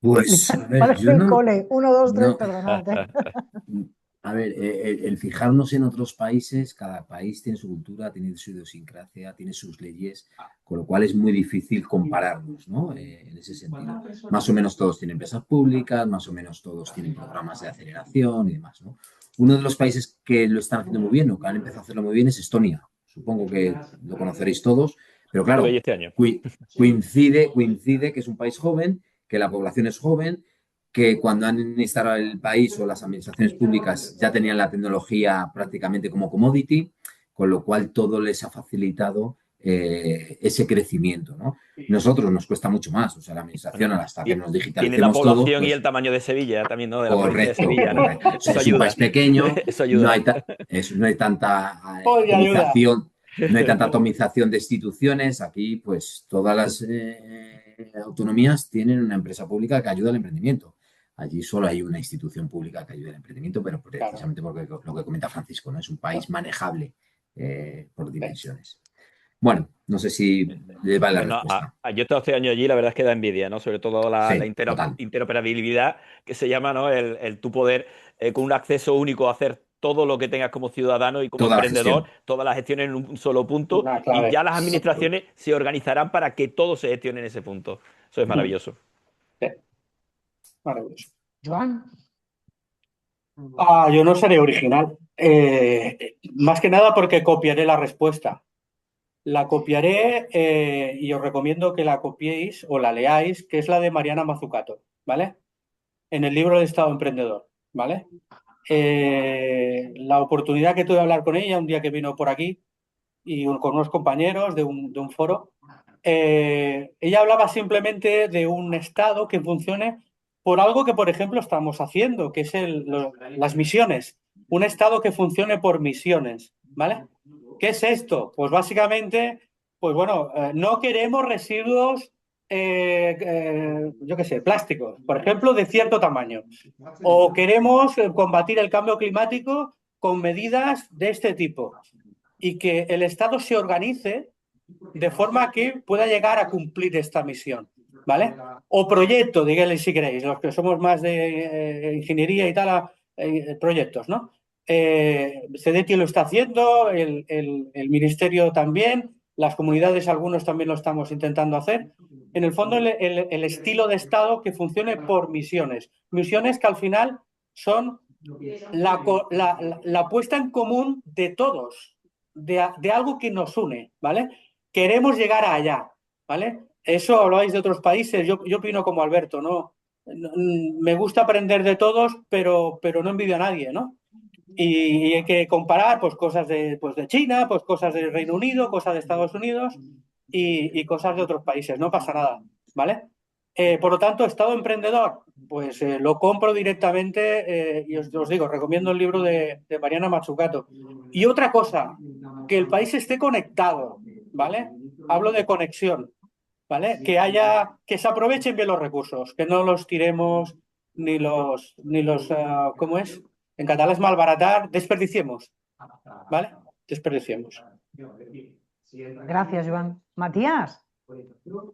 Pues, a ver, Parece yo el no, cole. 1, 2, 3, no, perdonad. A ver, el fijarnos en otros países, cada país tiene su cultura, tiene su idiosincrasia, tiene sus leyes, con lo cual es muy difícil compararlos, ¿no? En ese sentido. Más o menos todos tienen empresas públicas, más o menos todos tienen programas de aceleración y demás, ¿no? Uno de los países que lo están haciendo muy bien o que han empezado a hacerlo muy bien es Estonia. Supongo que lo conoceréis todos, pero Estuve allí claro, este año. coincide que es un país joven, que la población es joven, que cuando han instalado el país o las administraciones públicas ya tenían la tecnología prácticamente como commodity, con lo cual todo les ha facilitado ese crecimiento, ¿no? Nosotros nos cuesta mucho más, o sea, la administración Bueno, hasta que nos tiene la digitalicemos todo, población y el pues tamaño de Sevilla también, ¿no? De la provincia de correcto, Sevilla, ¿no? correcto. O sea, Eso es un ayuda. país pequeño, Eso no ayuda. hay, no hay tanta Oye, ayuda. atomización, no hay tanta atomización de instituciones. Aquí, pues, todas las autonomías tienen una empresa pública que ayuda al emprendimiento. Allí solo hay una institución pública que ayuda al emprendimiento, pero precisamente porque lo que comenta Francisco, ¿no? Es un país manejable por dimensiones. Bueno, no sé si le vale la Bueno, respuesta. yo he estado este año allí, la verdad es que da envidia, ¿no? Sobre todo la Sí, total. interoperabilidad que se llama, ¿no? El tu poder con un acceso único a hacer todo lo que tengas como ciudadano y como Toda la emprendedor, gestión. toda la gestión en un solo punto, Una y clave. ya las administraciones se organizarán para que todo se gestione en ese punto. Eso es maravilloso. Sí, maravilloso. Joan. Yo no seré original. Más que nada porque copiaré la respuesta. La copiaré y os recomiendo que la copiéis o la leáis, que es la de Mariana Mazzucato, ¿vale? En el libro del Estado Emprendedor, ¿vale? La oportunidad que tuve de hablar con ella un día que vino por aquí y con unos compañeros de un foro, ella hablaba simplemente de un Estado que funcione por algo que, por ejemplo, estamos haciendo, que es las misiones. Un Estado que funcione por misiones, ¿vale? ¿Qué es esto? Pues básicamente, pues bueno, no queremos residuos, yo qué sé, plásticos, por ejemplo, de cierto tamaño. O queremos combatir el cambio climático con medidas de este tipo. Y que el Estado se organice de forma que pueda llegar a cumplir esta misión, ¿vale? O proyecto, díganle si queréis, los que somos más de ingeniería y tal, proyectos, ¿no? CEDETI lo está haciendo, el Ministerio también, las comunidades, algunos también lo estamos intentando hacer. En el fondo, el estilo de Estado que funcione por misiones. Misiones que al final son la puesta en común de todos, de algo que nos une, ¿vale? Queremos llegar allá, ¿vale? Eso habláis de otros países, yo opino como Alberto, ¿no? Me gusta aprender de todos, pero no envidio a nadie, ¿no? Y hay que comparar pues, cosas pues, de China, pues cosas del Reino Unido, cosas de Estados Unidos y cosas de otros países, no pasa nada, ¿vale? Por lo tanto, Estado Emprendedor, pues lo compro directamente y os digo, recomiendo el libro de Mariana Mazzucato. Y otra cosa, que el país esté conectado, ¿vale? Hablo de conexión, ¿vale? Que se aprovechen bien los recursos, que no los tiremos ¿cómo es? En catalán es malbaratar, desperdiciemos, ¿vale? Desperdiciemos. Gracias, Joan. Matías.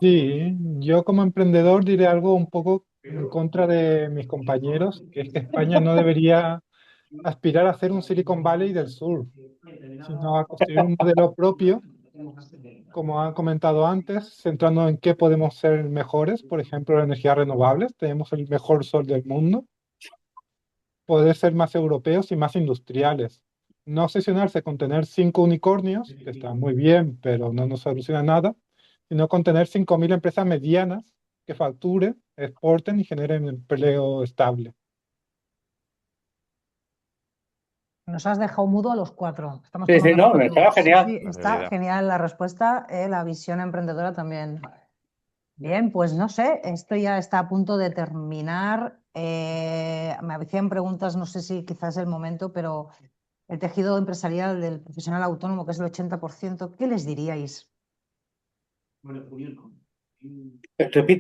Sí, yo como emprendedor diré algo un poco en contra de mis compañeros, que es que España no debería aspirar a ser un Silicon Valley del sur, sino a construir un modelo propio, como han comentado antes, centrando en qué podemos ser mejores, por ejemplo, energías renovables, tenemos el mejor sol del mundo, poder ser más europeos y más industriales. No obsesionarse con tener 5 unicornios, que está muy bien, pero no nos soluciona nada, sino con tener 5.000 empresas medianas que facturen, exporten y generen empleo estable. Nos has dejado mudo a los cuatro. Estamos Sí, tomando no, nota me todos. queda genial. Sí, está genial la respuesta, la visión emprendedora también. Bien, pues no sé, esto ya está a punto de terminar. Me hacían preguntas, no sé si quizás es el momento, pero el tejido empresarial del profesional autónomo, que es el 80%, ¿qué les diríais?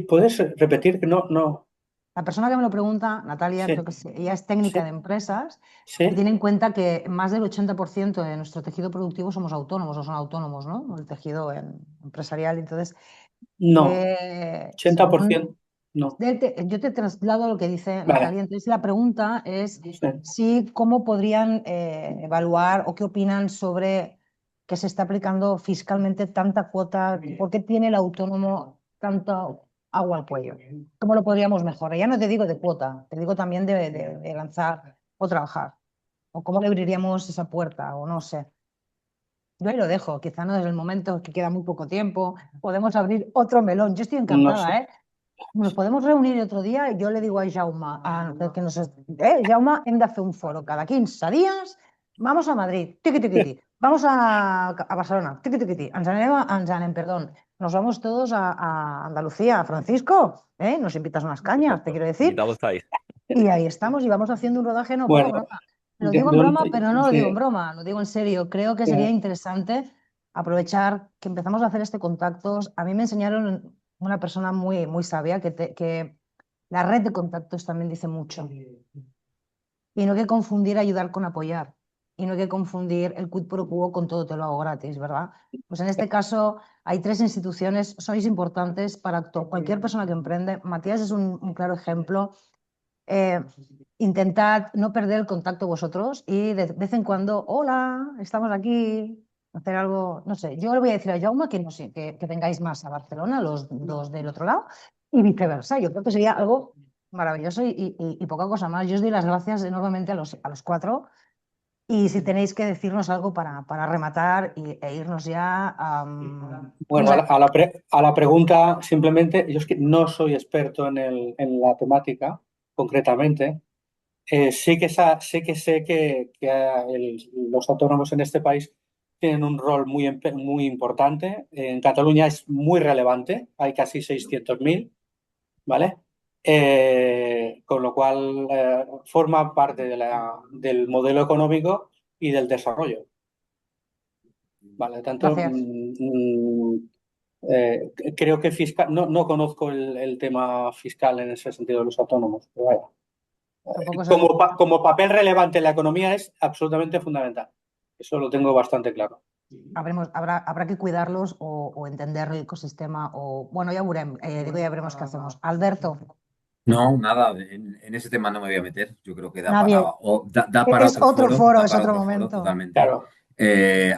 ¿Puedes repetir que no? La persona que me lo pregunta, Natalia, Sí. creo que ella es técnica Sí. de empresas, Sí. y tiene en cuenta que más del 80% de nuestro tejido productivo somos autónomos o son autónomos, ¿no? El tejido empresarial. Entonces, No, 80%. No. Yo te traslado lo que dice Vale. Natalia. Entonces, la pregunta es Sí. si cómo podrían evaluar o qué opinan sobre que se está aplicando fiscalmente tanta cuota, por qué tiene el autónomo tanto agua al cuello. ¿Cómo lo podríamos mejorar? Ya no te digo de cuota, te digo también de lanzar o trabajar. O cómo le abriríamos esa puerta, o no sé. Yo ahí lo dejo, quizá no es el momento, que queda muy poco tiempo. Podemos abrir otro melón. Yo estoy No encantada, sé. ¿eh? Nos podemos reunir otro dia i jo li digo a Jaume, que nos, Jaume, hem de fer un foro cada 15 días, vamos a Madrid, tiqui, tiqui, tiqui. Vamos a Barcelona, tiqui, tiqui, tiqui. Ens anem, perdón, nos vamos todos a Andalucía, Francisco, nos invitas unas cañas, te quiero decir, Invitados estáis. y ahí estamos y vamos haciendo un rodaje, no, poca Bueno, broma. Lo digo en broma, pero no lo sí, digo en broma, lo digo en serio. Creo que sería sí. interesante aprovechar que empezamos a hacer este contactos. A mí me enseñaron una persona muy, muy sabia que la red de contactos también dice mucho. Y no hay que confundir ayudar con apoyar. Y no hay que confundir el quid pro quo con todo te lo hago gratis, ¿verdad? Pues en este caso hay 3 instituciones, sois importantes para cualquier persona que emprende. Matías es un claro ejemplo. Intentad no perder el contacto vosotros y de vez en cuando, hola, estamos aquí, hacer algo, no sé. Yo le voy a decir a Jaume que, no sé, que vengáis más a Barcelona, los dos del otro lado, y viceversa. Yo creo que sería algo maravilloso y poca cosa más. Yo os doy las gracias enormemente a los 4 y si tenéis que decirnos algo para rematar e irnos ya Bueno, no sé. a la pregunta, simplemente, yo es que no soy experto en la temática, concretamente. Sí que, sí que sé que los autónomos en este país tienen un rol muy importante. En Cataluña es muy relevante, hay casi 600.000, ¿vale? Con lo cual forma parte del modelo económico y del desarrollo. Vale, tanto Gracias. creo que fiscal, no conozco el tema fiscal en ese sentido de los autónomos, pero vaya. Tampoco sé mucho. Como papel relevante en la economía es absolutamente fundamental. Eso lo tengo bastante claro. Habrá que cuidarlos o entender el ecosistema o, bueno, ya veremos qué hacemos. Alberto, No, nada, en ese tema no me voy a meter. Yo creo que da para, nadie. da para Es otro otro foro, foro, da es para otro otro foro momento. totalmente. Claro.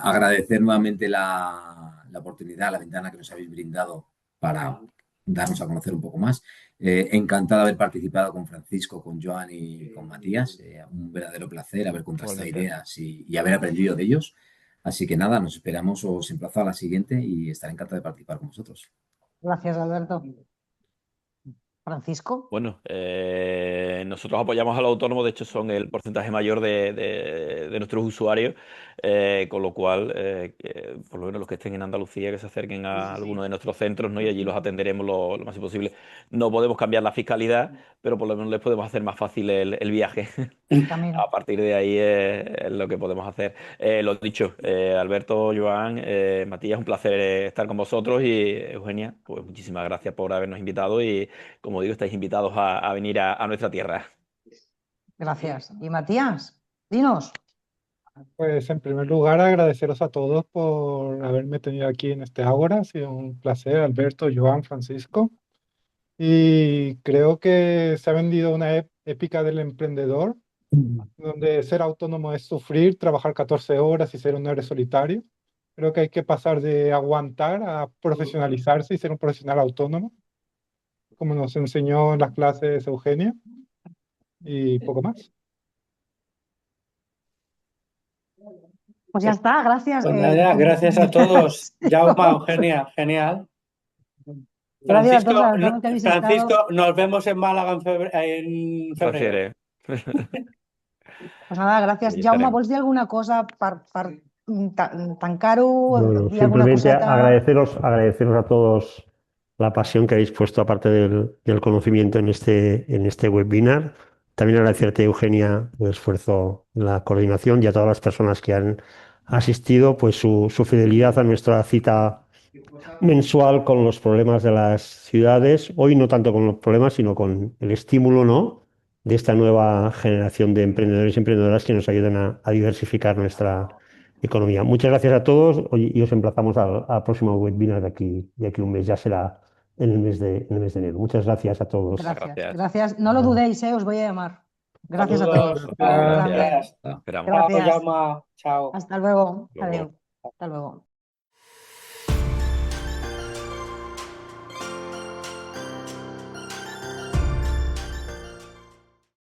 Agradecer nuevamente la oportunidad, la ventana que nos habéis brindado para darnos a conocer un poco más. Encantado de haber participado con Francisco, con Joan y con Matías. Un verdadero placer haber contrastado Igualmente. ideas y haber aprendido de ellos. Así que nada, nos esperamos, os emplazo a la siguiente y estaré encantado de participar con vosotros. Gracias, Alberto. Francisco. Bueno, nosotros apoyamos al autónomo, de hecho son el porcentaje mayor de nuestros usuarios, con lo cual, por lo menos los que estén en Andalucía, que se acerquen a alguno de nuestros centros, ¿no? Y allí los atenderemos lo más posible. No podemos cambiar la fiscalidad, pero por lo menos les podemos hacer más fácil el viaje. Camino. A partir de ahí es lo que podemos hacer. Lo dicho, Alberto, Joan, Matías, un placer estar con vosotros y Eugenia, pues muchísimas gracias por habernos invitado y como digo, estáis invitados a venir a nuestra tierra. Gracias. Y Matías, dinos. Pues en primer lugar agradeceros a todos por haberme tenido aquí en este Ágora. Ha sido un placer, Alberto, Joan, Francisco. Y creo que se ha vendido una épica del emprendedor, donde ser autónomo es sufrir, trabajar 14 horas y ser un héroe solitario. Creo que hay que pasar de aguantar a profesionalizarse y ser un profesional autónomo, como nos enseñó en las clases Eugenia, y poco más. Pues ya está, gracias. Pues nada, gracias a todos. Jaume, Eugenia, genial. Gracias a todos los que habéis estado. Francisco, nos vemos en Málaga en febrero. Pues nada, gracias. Ahí Jaume, estaremos. vols dir alguna cosa per tancar-ho? Bueno, Dir alguna simplemente coseta? agradeceros a todos la pasión que habéis puesto, aparte del conocimiento en este webinar. También agradecerte, Eugenia, el esfuerzo en la coordinación y a todas las personas que han asistido, pues su fidelidad a nuestra cita mensual con los problemas de las ciudades. Hoy no tanto con los problemas, sino con el estímulo, ¿no?, de esta nueva generación de emprendedores y emprendedoras que nos ayudan a diversificar nuestra economía. Muchas gracias a todos y os emplazamos al próximo webinar de aquí un mes. Ya será en el mes de enero. Muchas gracias a todos. Gracias, Gracias. gracias. No lo dudéis, os voy a llamar. Gracias a Saludos. todos. Gracias. También. Gracias. Esperamos. Chao, Gracias. Jaume. Chao. Hasta luego. Luego. Adiós. Hasta luego.